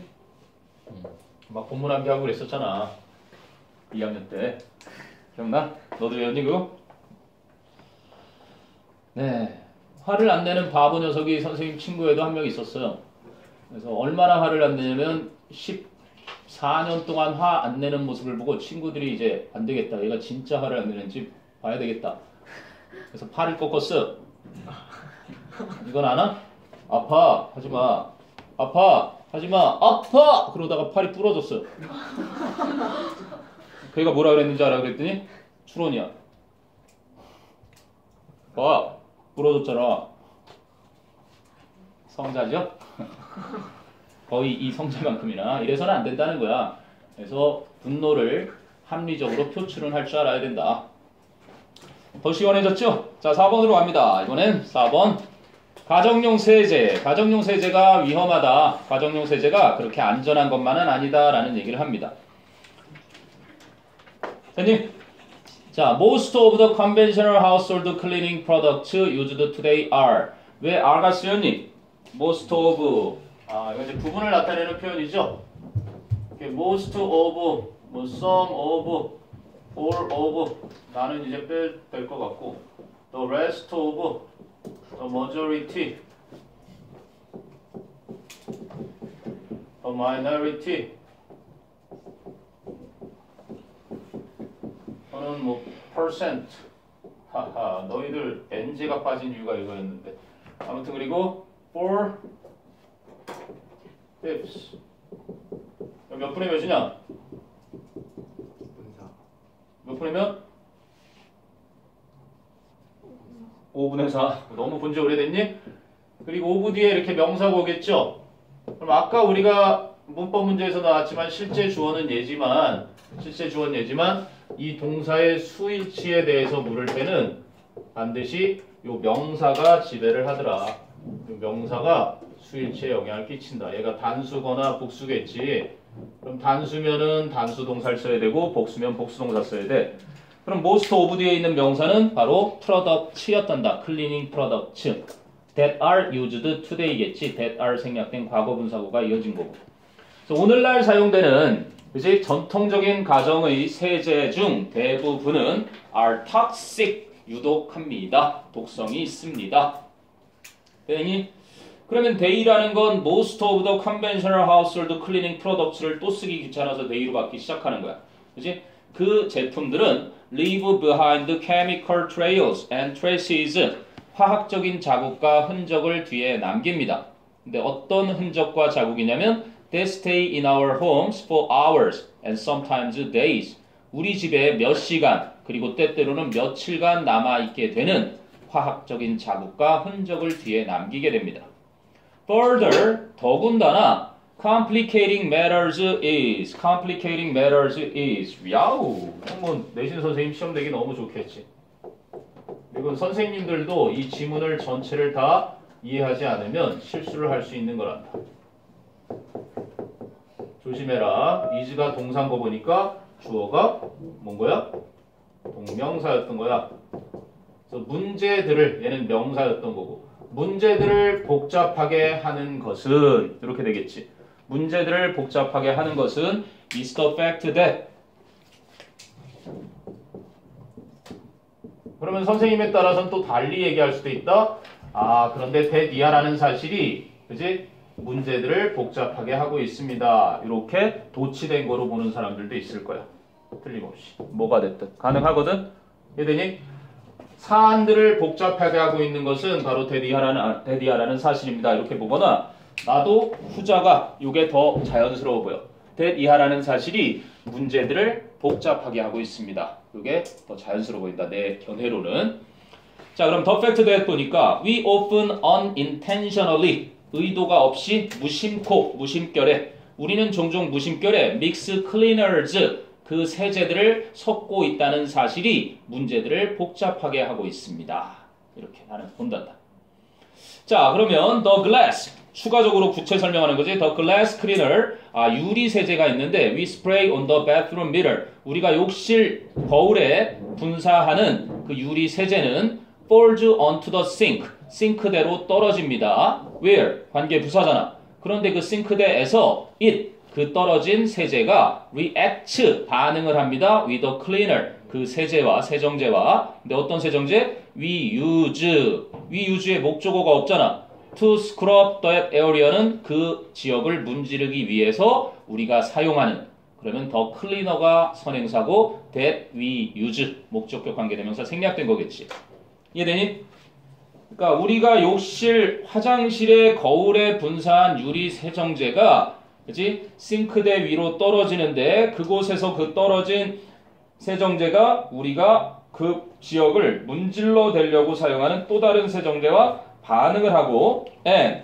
막 본문 암기하고 그랬었잖아. 2학년 때. 기억나? 너도 외웠니 그거? 네. 화를 안 내는 바보 녀석이 선생님 친구에도 한 명 있었어요. 그래서 얼마나 화를 안 내냐면 14년 동안 화 안 내는 모습을 보고 친구들이 이제 안 되겠다. 얘가 진짜 화를 안 내는지 봐야 되겠다. 그래서 팔을 꺾었어. 이건 아나? 아파. 하지마. 아파. 하지마. 아파. 그러다가 팔이 부러졌어. 걔가 뭐라 그랬는지 알아 그랬더니 추론이야. 봐. 부러졌잖아. 성자죠? 거의 이 성자만큼이나. 이래서는 안 된다는 거야. 그래서 분노를 합리적으로 표출은 할 줄 알아야 된다. 더 시원해졌죠? 자, 4번으로 갑니다. 이번엔 4번. 가정용 세제. 가정용 세제가 위험하다. 가정용 세제가 그렇게 안전한 것만은 아니다라는 얘기를 합니다. 선생님. 자, most of the conventional household cleaning products used today are. 왜 are가 쓰였니? most of. 이거 이제 부분을 나타내는 표현이죠. most of, 뭐 some of, all of. 나는 이제 뺄 것 같고. the rest of, the majority, the minority. 저는 뭐 percent. 하하, 너희들 NG가 빠진 이유가 이거였는데. 아무튼 그리고 four fifths. 몇 분의 몇이냐? 몇 분의 몇? 5분의 4. 너무 본지 오래됐니? 그리고 5분 뒤에 이렇게 명사가 오겠죠? 그럼 아까 우리가 문법 문제에서 나왔지만 실제 주어는 예지만 이 동사의 수일치에 대해서 물을 때는 반드시 요 명사가 지배를 하더라. 요 명사가 수일치에 영향을 끼친다. 얘가 단수거나 복수겠지. 그럼 단수면은 단수 동사를 써야 되고 복수면 복수 동사 써야 돼. 그럼 most of 뒤에 있는 명사는 바로 products였단다. cleaning products that are used today겠지. that are 생략된 과거 분사구가 이어진 거고. 그래서 오늘날 사용되는 그지 전통적인 가정의 세제 중 대부분은 are toxic 유독합니다. 독성이 있습니다. 되니? 그러면 they라는 건 most of the conventional household cleaning products를 또 쓰기 귀찮아서 they로 받기 시작하는 거야. 그지? 그 제품들은 leave behind chemical trails and traces 화학적인 자국과 흔적을 뒤에 남깁니다. 근데 어떤 흔적과 자국이냐면 they stay in our homes for hours and sometimes days. 우리 집에 몇 시간 그리고 때때로는 며칠간 남아있게 되는 화학적인 자국과 흔적을 뒤에 남기게 됩니다. Further, 더군다나 complicating matters is 야우 뭐 내신 선생님 시험 내기 너무 좋겠지. 이건 선생님들도 이 지문을 전체를 다 이해하지 않으면 실수를 할 수 있는 거란다. 조심해라. is가 동사인 거 보니까 주어가 뭔 거야? 동명사였던 거야. 그래서 문제들을 얘는 명사였던 거고 문제들을 복잡하게 하는 것은 이렇게 되겠지. 문제들을 복잡하게 하는 것은 is the fact that. 그러면 선생님에 따라서는 또 달리 얘기할 수도 있다. 그런데 that이라는 사실이 그지? 문제들을 복잡하게 하고 있습니다. 이렇게 도치된 거로 보는 사람들도 있을 거야. 틀림없이. 뭐가 됐든 가능하거든. 이해되니? 사안들을 복잡하게 하고 있는 것은 바로 that이라는 사실입니다. 이렇게 보거나 나도 후자가 이게 더 자연스러워 보여. that이라는 사실이 문제들을 복잡하게 하고 있습니다. 이게 더 자연스러워 보인다. 내 견해로는. 자, 그럼 the fact that 보니까 we often unintentionally 의도가 없이 무심코 무심결에 우리는 종종 무심결에 mix cleaners 그 세제들을 섞고 있다는 사실이 문제들을 복잡하게 하고 있습니다. 이렇게 나는 본단다. 자, 그러면 the glass 추가적으로 구체 설명하는 거지. the glass cleaner 유리 세제가 있는데 we spray on the bathroom mirror 우리가 욕실 거울에 분사하는 그 유리 세제는 falls onto the sink 싱크대로 떨어집니다. where 관계 부사잖아. 그런데 그 싱크대에서 it 그 떨어진 세제가 react 반응을 합니다. with the cleaner 그 세제와 세정제와 근데 어떤 세정제? We use의 목적어가 없잖아. To scrub that area는 그 지역을 문지르기 위해서 우리가 사용하는 그러면 더 클리너가 선행사고 that we use 목적격 관계대명사 생략된 거겠지. 이해되니? 그러니까 우리가 욕실, 화장실의 거울에 분사한 유리 세정제가 그치? 싱크대 위로 떨어지는데 그곳에서 그 떨어진 세정제가 우리가 그 지역을 문질러 대려고 사용하는 또 다른 세정제와 반응을 하고 and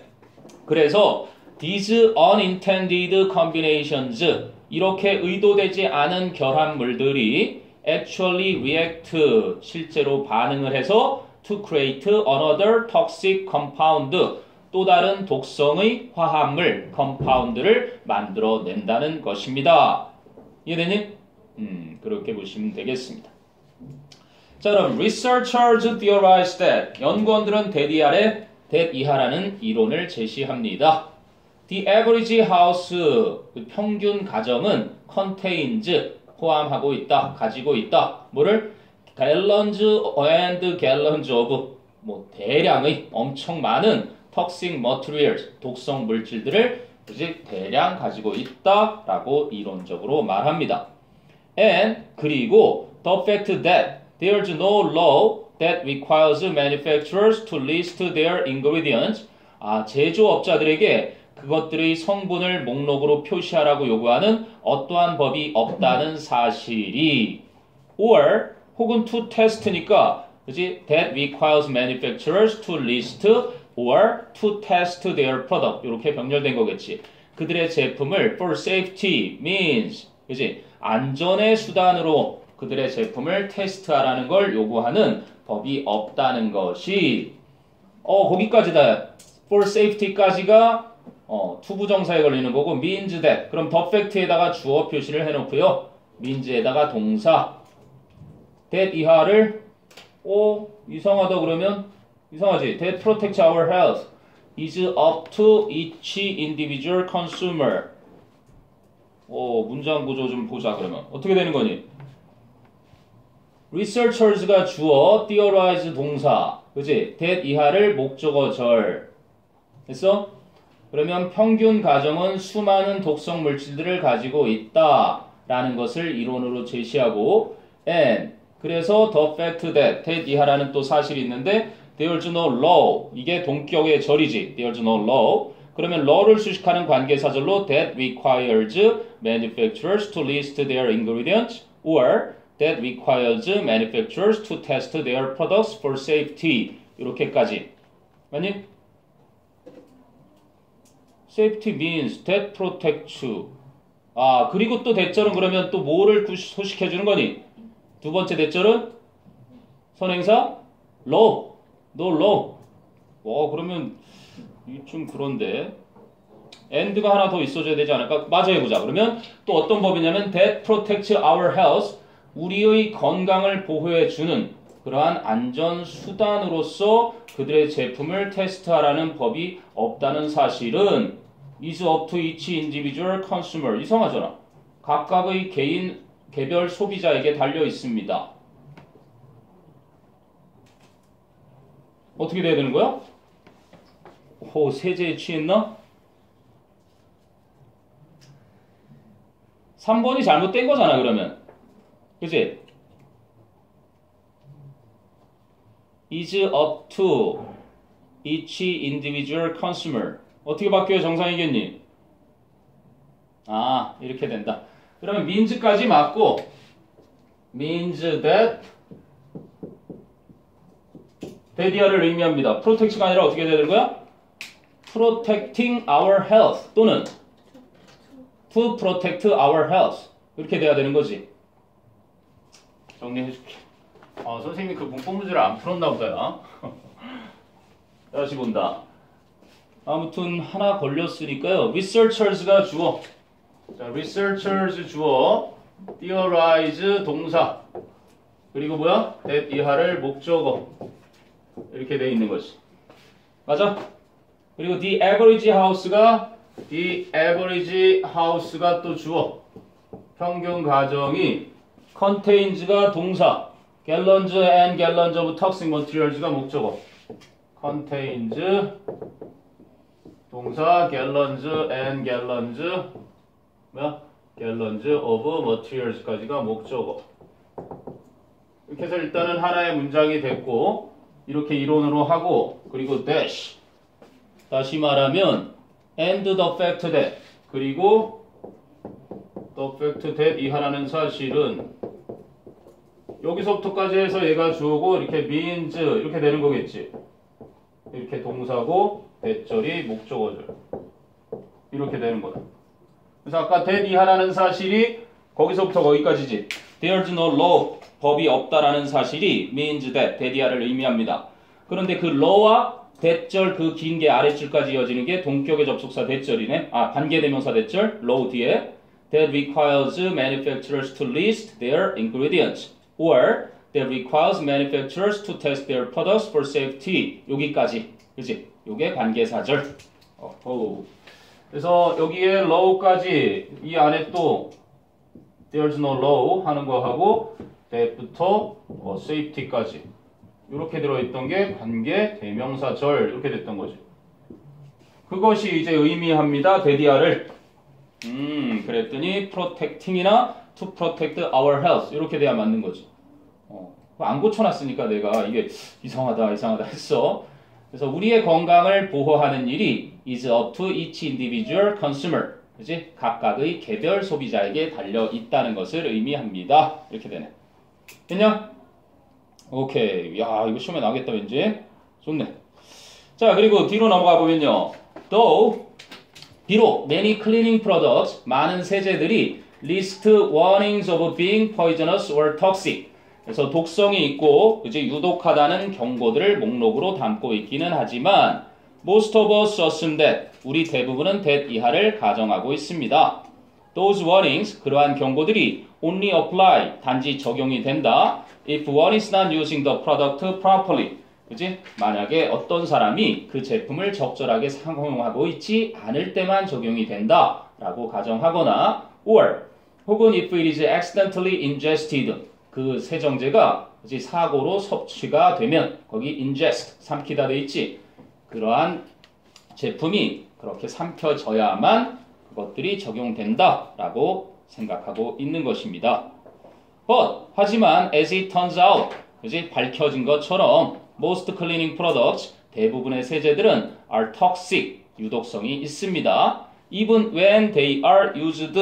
그래서 these unintended combinations 이렇게 의도되지 않은 결합물들이 actually react 실제로 반응을 해서 to create another toxic compound 또 다른 독성의 화합물 compound를 만들어낸다는 것입니다. 이해되니? 그렇게 보시면 되겠습니다. 자, 그럼 researchers theorize that 연구원들은 that 이하라는 이론을 제시합니다. The average house 평균 가정은 contains 포함하고 있다, 가지고 있다. 뭐를? gallons and gallons of 대량의 엄청 많은 toxic materials 독성 물질들을 대량 가지고 있다라고 이론적으로 말합니다. And 그리고 the fact that there's no law that requires manufacturers to list their ingredients. 제조업자들에게 그것들의 성분을 목록으로 표시하라고 요구하는 어떠한 법이 없다는 사실이 or 혹은 to test니까 그치? That requires manufacturers to list or to test their product 이렇게 병렬된 거겠지. 그들의 제품을 for safety means 그치? 안전의 수단으로 그들의 제품을 테스트하라는 걸 요구하는 법이 없다는 것이 거기까지다. for safety까지가 투부정사에 걸리는 거고 means that 그럼 the fact에다가 주어 표시를 해놓고요. means에다가 동사 that 이하를 이상하다 그러면 이상하지. That protects our health is up to each individual consumer. 문장 구조 좀 보자 그러면 어떻게 되는 거니? researchers가 주어, theorize 동사, 그지? that 이하를 목적어 절. 됐어? 그러면 평균 가정은 수많은 독성 물질들을 가지고 있다라는 것을 이론으로 제시하고 and 그래서 the fact that 이하라는 또 사실이 있는데 there's no law 이게 동격의 절이지. there's no law 그러면 law를 수식하는 관계사절로 that requires manufacturers to list their ingredients or that requires manufacturers to test their products for safety 이렇게까지 맞니? Safety means that protects 그리고 또 대절은 그러면 또 뭐를 소식해주는 거니? 두 번째 대절은 선행사 law no law 그러면 좀 그런데 and가 하나 더 있어줘야 되지 않을까? 마저 해보자. 그러면 또 어떤 법이냐면 that protects our health 우리의 건강을 보호해주는 그러한 안전수단으로서 그들의 제품을 테스트하라는 법이 없다는 사실은 is up to each individual consumer 이상하잖아. 각각의 개별 소비자에게 달려 있습니다. 어떻게 돼야 되는 거야? 세제에 취했나? 3번이 잘못된 거잖아 그러면. 그치? is up to each individual consumer 어떻게 바뀌어야 정상이겠니? 이렇게 된다. 그러면 means까지 맞고 means that that이야를 의미합니다. protect가 아니라 어떻게 되는 거야? protecting our health 또는 to protect our health 이렇게 돼야 되는 거지. 정리해줄게. 선생님이 그 문법 문제를 안 풀었나 보다. 다시 본다. 아무튼 하나 걸렸으니까요. researchers가 주어. 자, researchers 주어. theorize 동사. 그리고 뭐야? that 이하를 목적어. 이렇게 돼 있는 거지. 맞아? 그리고 the average house가 또 주어. 평균 가정이 contains가 동사, gallons and gallons of toxic materials가 목적어. contains 동사, gallons and gallons 뭐야? gallons of materials까지가 목적어. 이렇게 해서 일단은 하나의 문장이 됐고 이렇게 이론으로 하고 그리고 dash 다시 말하면 and the fact that 그리고 the fact that 이 하나는 사실은 여기서부터까지 해서 얘가 주어고 이렇게 means 이렇게 되는 거겠지. 이렇게 동사고 대절이 목적어절 이렇게 되는 거다. 그래서 아까 that 이 하나는 사실이 거기서부터 거기까지지. There's no law 법이 없다라는 사실이 means that 이하를 의미합니다. 그런데 그 law와 대절 그 긴 게 아랫줄까지 이어지는 게 동격의 접속사 대절이네. 관계대명사 대절 law 뒤에 that requires manufacturers to list their ingredients or that requires manufacturers to test their products for safety. 여기까지. 그치? 요게 관계사절. 그래서 여기에 law까지 이 안에 또 there's no law 하는 거 하고 that부터 safety까지 이렇게 들어있던 게 관계 대명사절 이렇게 됐던 거지. 그것이 이제 의미합니다. 데디아를. 그랬더니 protecting이나 to protect our health 이렇게 돼야 맞는 거지. 안 고쳐놨으니까 내가 이게 이상하다 했어. 그래서 우리의 건강을 보호하는 일이 is up to each individual consumer. 그치? 각각의 개별 소비자에게 달려 있다는 것을 의미합니다. 이렇게 되네. 됐냐? 오케이. 야, 이거 시험에 나오겠다, 왠지. 좋네. 자, 그리고 뒤로 넘어가 보면요. 비록 many cleaning products, 많은 세제들이 list warnings of being poisonous or toxic. 그래서 독성이 있고, 이제 유독하다는 경고들을 목록으로 담고 있기는 하지만, most of us assume that, 우리 대부분은 that 이하를 가정하고 있습니다. Those warnings, 그러한 경고들이 only apply, 단지 적용이 된다. If one is not using the product properly. 그치? 만약에 어떤 사람이 그 제품을 적절하게 사용하고 있지 않을 때만 적용이 된다. 라고 가정하거나 or 혹은 if it is accidentally ingested. 그 세정제가 그치? 사고로 섭취가 되면 거기 ingest, 삼키다 돼 있지. 그러한 제품이 그렇게 삼켜져야만 그것들이 적용된다. 라고 생각하고 있는 것입니다. 하지만 as it turns out, 그치? 밝혀진 것처럼 most cleaning products, 대부분의 세제들은 are toxic, 유독성이 있습니다. Even when they are used,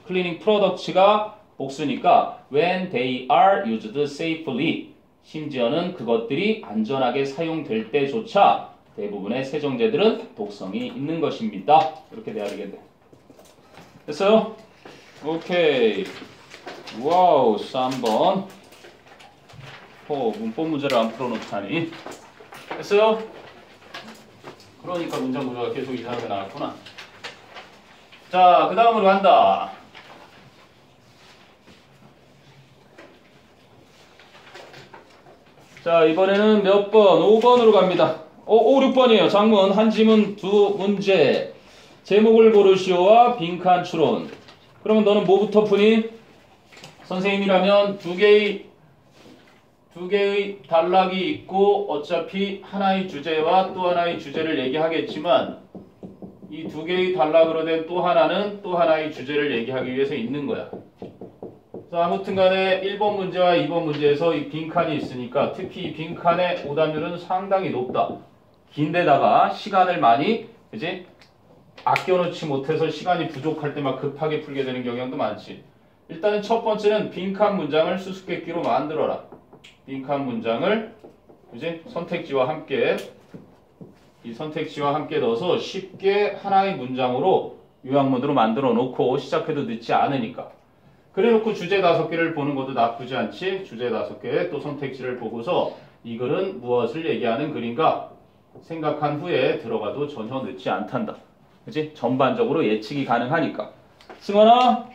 cleaning products가 복수니까 when they are used safely, 심지어는 그것들이 안전하게 사용될 때조차 대부분의 세정제들은 독성이 있는 것입니다. 이렇게 돼야 되겠네. 됐어요? 오케이. 와우, 3번. 문법 문제를 안 풀어놓다니. 됐어요? 그러니까 문장 구조가 계속 이상하게 나왔구나. 자, 그 다음으로 간다. 자, 이번에는 몇 번? 5번으로 갑니다. 5, 6번이에요. 장문, 한 지문, 두 문제. 제목을 고르시오와 빈칸 추론. 그러면 너는 뭐부터 푸니? 선생님이라면 두 개의 단락이 있고 어차피 하나의 주제와 또 하나의 주제를 얘기하겠지만 이 두 개의 단락으로 된 또 하나는 또 하나의 주제를 얘기하기 위해서 있는 거야. 그래서 아무튼 간에 1번 문제와 2번 문제에서 이 빈칸이 있으니까 특히 이 빈칸의 오답률은 상당히 높다. 긴데다가 시간을 많이 그지? 아껴놓지 못해서 시간이 부족할 때 막 급하게 풀게 되는 경향도 많지. 일단은 첫 번째는 빈칸 문장을 수수께끼로 만들어라. 빈칸 문장을 그지? 선택지와 함께 이 선택지와 함께 넣어서 쉽게 하나의 문장으로 요약문으로 만들어 놓고 시작해도 늦지 않으니까. 그래 놓고 주제 5개를 보는 것도 나쁘지 않지. 주제 5개 또 선택지를 보고서 이 글은 무엇을 얘기하는 글인가 생각한 후에 들어가도 전혀 늦지 않단다. 그치? 전반적으로 예측이 가능하니까. 승환아,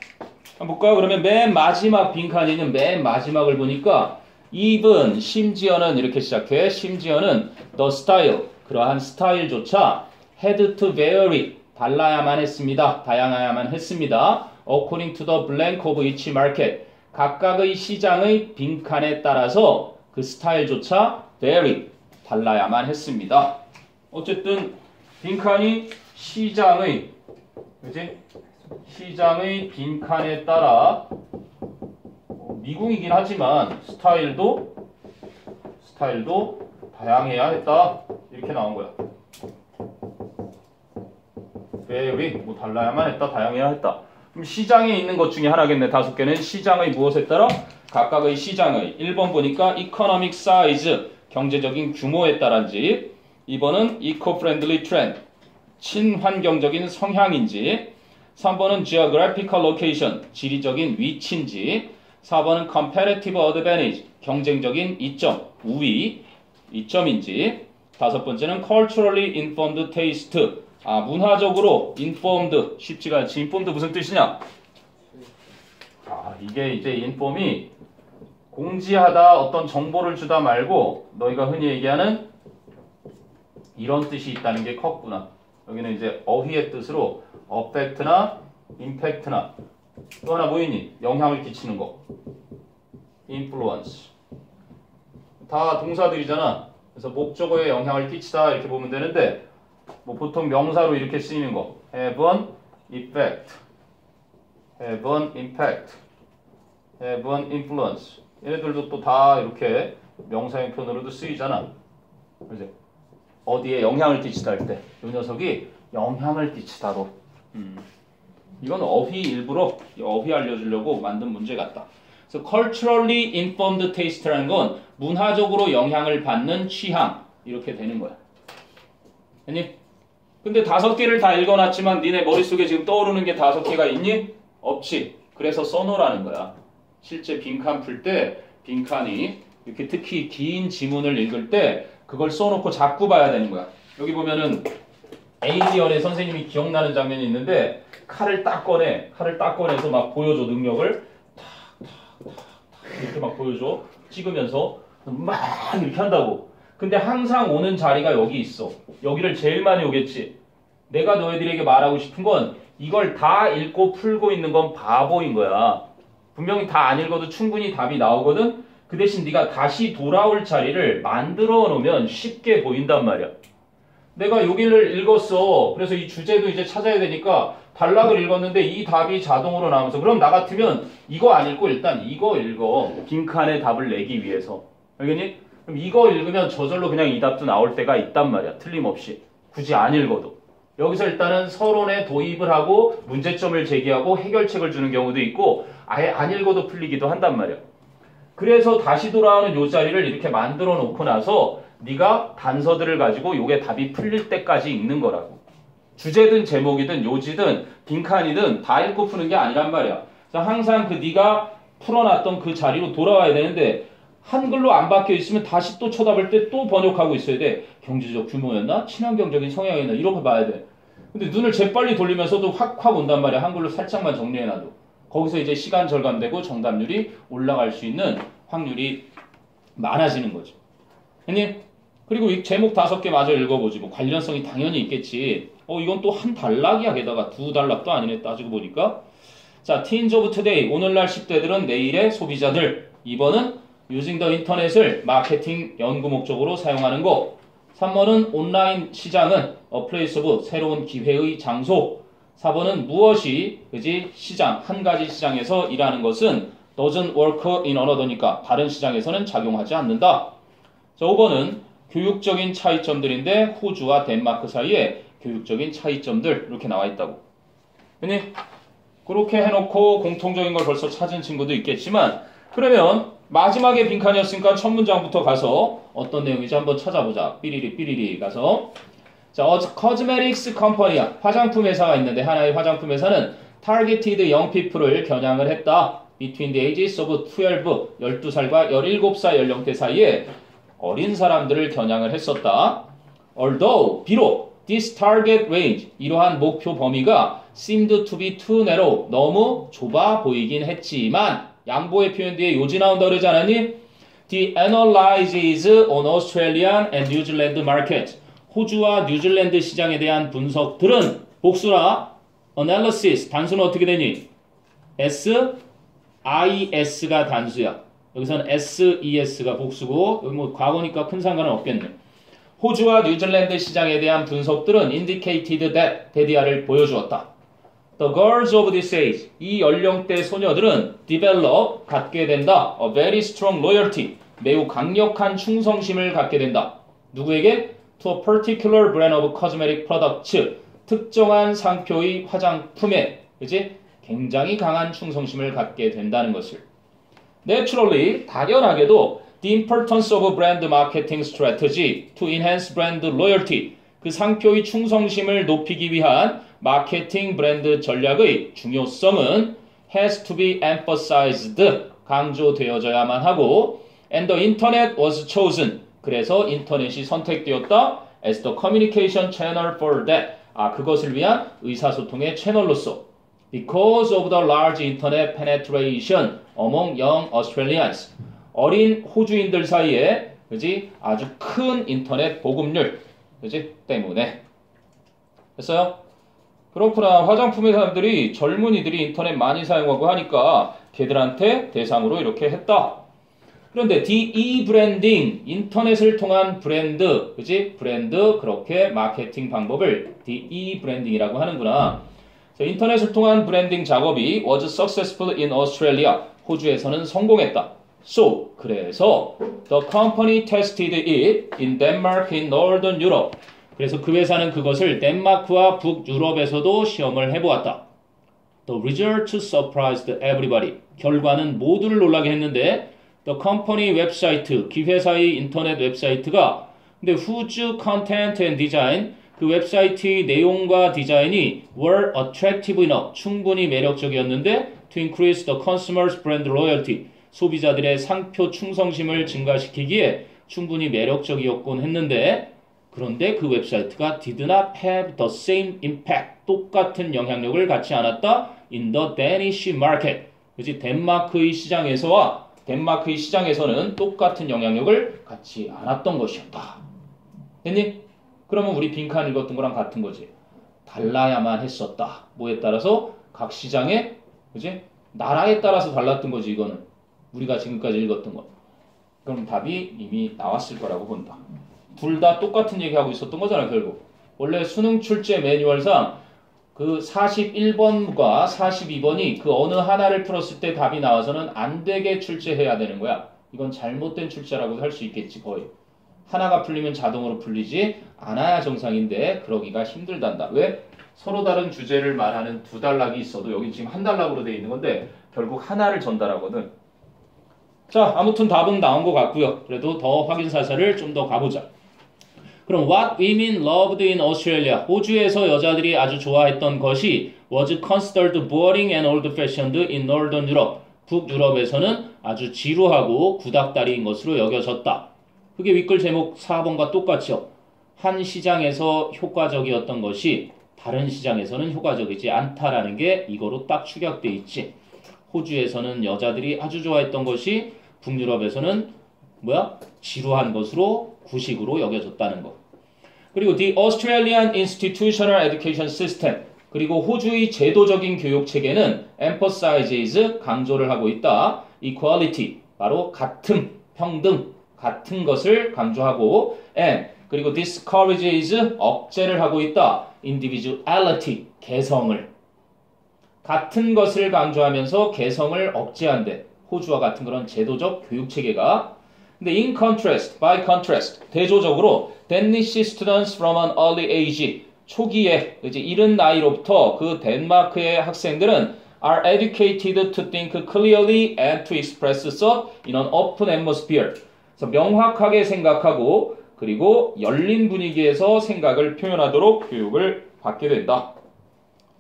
한번 볼까? 그러면 맨 마지막 빈칸이 있는 맨 마지막을 보니까 even, 심지어는 이렇게 시작해. 심지어는 the style, 그러한 스타일조차 had to vary, 달라야만 했습니다. 다양해야만 했습니다. according to the blank of each market, 각각의 시장의 빈칸에 따라서 그 스타일조차 very 달라야만 했습니다. 어쨌든 빈칸이 시장의 빈칸에 따라 미궁이긴 하지만 스타일도 다양해야 했다. 이렇게 나온 거야. very 뭐 달라야만 했다. 다양해야 했다. 그럼 시장에 있는 것 중에 하나겠네. 5개는 시장의 무엇에 따라? 각각의 시장의 1번 보니까 economic size 경제적인 규모에 따른지 2번은 eco-friendly trend 친환경적인 성향인지 3번은 geographical location 지리적인 위치인지 4번은 competitive advantage 경쟁적인 이점 우위 이점인지 5번째는 culturally informed taste 문화적으로 informed 쉽지가 않지. informed 무슨 뜻이냐? 이게 이제 inform이 공지하다 어떤 정보를 주다 말고 너희가 흔히 얘기하는 이런 뜻이 있다는 게 컸구나. 여기는 이제 어휘의 뜻으로 affect나 impact나 또 하나 뭐 있니? 영향을 끼치는 거. influence. 다 동사들이잖아. 그래서 목적어에 영향을 끼치다 이렇게 보면 되는데 뭐 보통 명사로 이렇게 쓰이는 거. have an effect, have an impact, have an influence. 얘네들도 또 다 이렇게 명사형 표현으로도 쓰이잖아. 그지? 어디에 영향을 끼치다 할 때 이 녀석이 영향을 끼치다로 이건 어휘 일부러 어휘 알려주려고 만든 문제 같다. 그래서 culturally informed taste라는 건 문화적으로 영향을 받는 취향 이렇게 되는 거야. 아니? 근데 5개를 다 읽어놨지만 니네 머릿속에 지금 떠오르는 게 5개가 있니? 없지. 그래서 써놓으라는 거야. 실제 빈칸 풀 때 빈칸이 이렇게 특히 긴 지문을 읽을 때 그걸 써놓고 자꾸 봐야 되는 거야. 여기 보면은 에이리언의 선생님이 기억나는 장면이 있는데 칼을 딱 꺼내서 막 보여줘. 능력을 탁 이렇게 막 보여줘. 찍으면서 막 이렇게 한다고. 근데 항상 오는 자리가 여기 있어. 여기를 제일 많이 오겠지. 내가 너희들에게 말하고 싶은 건 이걸 다 읽고 풀고 있는 건 바보인 거야. 분명히 다 안 읽어도 충분히 답이 나오거든. 그 대신 네가 다시 돌아올 자리를 만들어 놓으면 쉽게 보인단 말이야. 내가 여기를 읽었어. 그래서 이 주제도 이제 찾아야 되니까 단락을 읽었는데 이 답이 자동으로 나오면서 그럼 나 같으면 이거 안 읽고 일단 이거 읽어. 빈칸에 답을 내기 위해서. 알겠니? 그럼 이거 읽으면 저절로 그냥 이 답도 나올 때가 있단 말이야. 틀림없이. 굳이 안 읽어도. 여기서 일단은 서론에 도입을 하고 문제점을 제기하고 해결책을 주는 경우도 있고 아예 안 읽어도 풀리기도 한단 말이야. 그래서 다시 돌아오는 요 자리를 이렇게 만들어 놓고 나서 네가 단서들을 가지고 요게 답이 풀릴 때까지 읽는 거라고. 주제든 제목이든 요지든 빈칸이든 다 읽고 푸는 게 아니란 말이야. 그래서 항상 그 네가 풀어놨던 그 자리로 돌아와야 되는데 한글로 안 박혀 있으면 다시 또 쳐다볼 때 또 번역하고 있어야 돼. 경제적 규모였나? 친환경적인 성향이었나? 이렇게 봐야 돼. 근데 눈을 재빨리 돌리면서도 확 온단 말이야. 한글로 살짝만 정리해놔도. 거기서 이제 시간 절감되고 정답률이 올라갈 수 있는 확률이 많아지는 거죠. 아니? 그리고 이 제목 5개 마저 읽어보지. 뭐 관련성이 당연히 있겠지. 이건 또 한 단락이야. 게다가 2단락도 아니네. 따지고 보니까. 자, Teens of Today. 오늘날 10대들은 내일의 소비자들. 2번은 Using the Internet을 마케팅 연구 목적으로 사용하는 거. 3번은 온라인 시장은 A place of 새로운 기회의 장소. 4번은 무엇이 그지 시장 한 가지 시장에서 일하는 것은 doesn't work in another니까 다른 시장에서는 작용하지 않는다. 자, 5번은 교육적인 차이점들인데 호주와 덴마크 사이에 교육적인 차이점들 이렇게 나와 있다고. 그니 그렇게 해놓고 공통적인 걸 벌써 찾은 친구도 있겠지만 그러면 마지막에 빈칸이었으니까 첫 문장부터 가서 어떤 내용인지 한번 찾아보자. 삐리리 가서 자, cosmetics company야. 화장품 회사가 있는데 하나의 화장품 회사는 targeted young people을 겨냥을 했다. between the ages of 12살과 17살 연령대 사이에 어린 사람들을 겨냥을 했었다. Although, 비록 this target range, 이러한 목표 범위가 seemed to be too narrow, 너무 좁아 보이긴 했지만 양보의 표현 뒤에 요지 나온다 그러지 않았니? The analysis on Australian and New Zealand market. 호주와 뉴질랜드 시장에 대한 분석들은 복수라 analysis 단수는 어떻게 되니? S, IS가 단수야. 여기서는 SES가 복수고 여기 뭐 과거니까 큰 상관은 없겠네. 호주와 뉴질랜드 시장에 대한 분석들은 indicated that 대디아를 보여주었다. The girls of this age, 이 연령대 소녀들은 develop, 갖게 된다. A very strong loyalty, 매우 강력한 충성심을 갖게 된다. 누구에게? To a particular brand of cosmetic products, 특정한 상표의 화장품에, 그치? 굉장히 강한 충성심을 갖게 된다는 것을. Naturally, 당연하게도 the importance of brand marketing strategy to enhance brand loyalty, 그 상표의 충성심을 높이기 위한 마케팅 브랜드 전략의 중요성은 has to be emphasized, 강조되어져야만 하고 and the internet was chosen, 그래서 인터넷이 선택되었다 as the communication channel for that, 그것을 위한 의사소통의 채널로서 because of the large internet penetration among young Australians, 어린 호주인들 사이에 그지 아주 큰 인터넷 보급률 그지 때문에 됐어요? 그렇구나. 화장품의 사람들이 젊은이들이 인터넷 많이 사용하고 하니까 걔들한테 대상으로 이렇게 했다. 그런데 DE 브랜딩, 인터넷을 통한 브랜드, 그지? 브랜드 그렇게 마케팅 방법을 DE 브랜딩이라고 하는구나. 인터넷을 통한 브랜딩 작업이 was successful in Australia, 호주에서는 성공했다. So, 그래서 the company tested it in Denmark in Northern Europe. 그래서 그 회사는 그것을 덴마크와 북유럽에서도 시험을 해보았다. The result surprised everybody. 결과는 모두를 놀라게 했는데 the company 웹사이트, 기 회사의 인터넷 웹사이트가 근데 whose content and design, 그 웹사이트의 내용과 디자인이 were attractive enough, 충분히 매력적이었는데 to increase the consumer's brand loyalty, 소비자들의 상표 충성심을 증가시키기에 충분히 매력적이었곤 했는데 그런데 그 웹사이트가 did not have the same impact, 똑같은 영향력을 갖지 않았다 in the Danish market. 그치? 덴마크의 시장에서는 똑같은 영향력을 갖지 않았던 것이었다. 됐니? 그러면 우리 빈칸 읽었던 거랑 같은 거지. 달라야만 했었다. 뭐에 따라서? 각 시장의 그치? 나라에 따라서 달랐던 거지 이거는. 우리가 지금까지 읽었던 거. 그럼 답이 이미 나왔을 거라고 본다. 둘 다 똑같은 얘기하고 있었던 거잖아 결국. 원래 수능 출제 매뉴얼상 그 41번과 42번이 그 어느 하나를 풀었을 때 답이 나와서는 안 되게 출제해야 되는 거야. 이건 잘못된 출제라고 할 수 있겠지 거의. 하나가 풀리면 자동으로 풀리지 않아야 정상인데 그러기가 힘들단다. 왜? 서로 다른 주제를 말하는 두 단락이 있어도 여기 지금 한 단락으로 되어 있는 건데 결국 하나를 전달하거든. 자, 아무튼 답은 나온 것 같고요. 그래도 더 확인 사살을 좀 더 가보자. 그럼 what women loved in Australia, 호주에서 여자들이 아주 좋아했던 것이 was considered boring and old-fashioned in Northern Europe, 북유럽에서는 아주 지루하고 구닥다리인 것으로 여겨졌다. 그게 윗글 제목 4번과 똑같죠. 한 시장에서 효과적이었던 것이 다른 시장에서는 효과적이지 않다라는 게 이거로 딱 축약돼 있지. 호주에서는 여자들이 아주 좋아했던 것이 북유럽에서는 지루한 것으로 구식으로 여겨졌다는 거. 그리고 the Australian Institutional Education System, 그리고 호주의 제도적인 교육 체계는 emphasizes, 강조를 하고 있다. equality, 바로 같음, 평등, 같은 것을 강조하고 and, 그리고 discourages, 억제를 하고 있다. individuality, 개성을. 같은 것을 강조하면서 개성을 억제한대. 호주와 같은 그런 제도적 교육 체계가. 근데 in contrast, by contrast, 대조적으로 Danish students from an early age, 초기에 이제 이른 나이로부터 그 덴마크의 학생들은 are educated to think clearly and to express thought in an open atmosphere. 그래서 명확하게 생각하고 그리고 열린 분위기에서 생각을 표현하도록 교육을 받게 된다.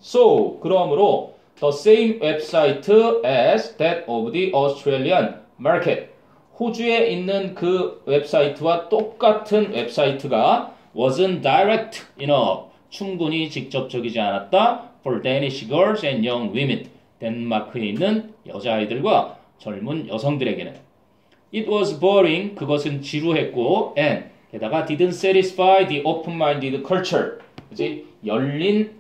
So, 그러므로 the same website as that of the Australian market. 호주에 있는 그 웹사이트와 똑같은 웹사이트가 wasn't direct enough. 충분히 직접적이지 않았다. For Danish girls and young women. 덴마크에 있는 여자아이들과 젊은 여성들에게는. It was boring. 그것은 지루했고 and 게다가 didn't satisfy the open-minded culture. 그치? 열린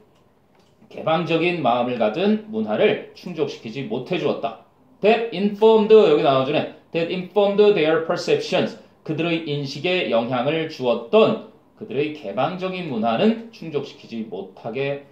개방적인 마음을 가진 문화를 충족시키지 못해 주었다. that informed 여기 나와주네. that informed their perceptions 그들의 인식에 영향을 주었던 그들의 개방적인 문화는 충족시키지 못하게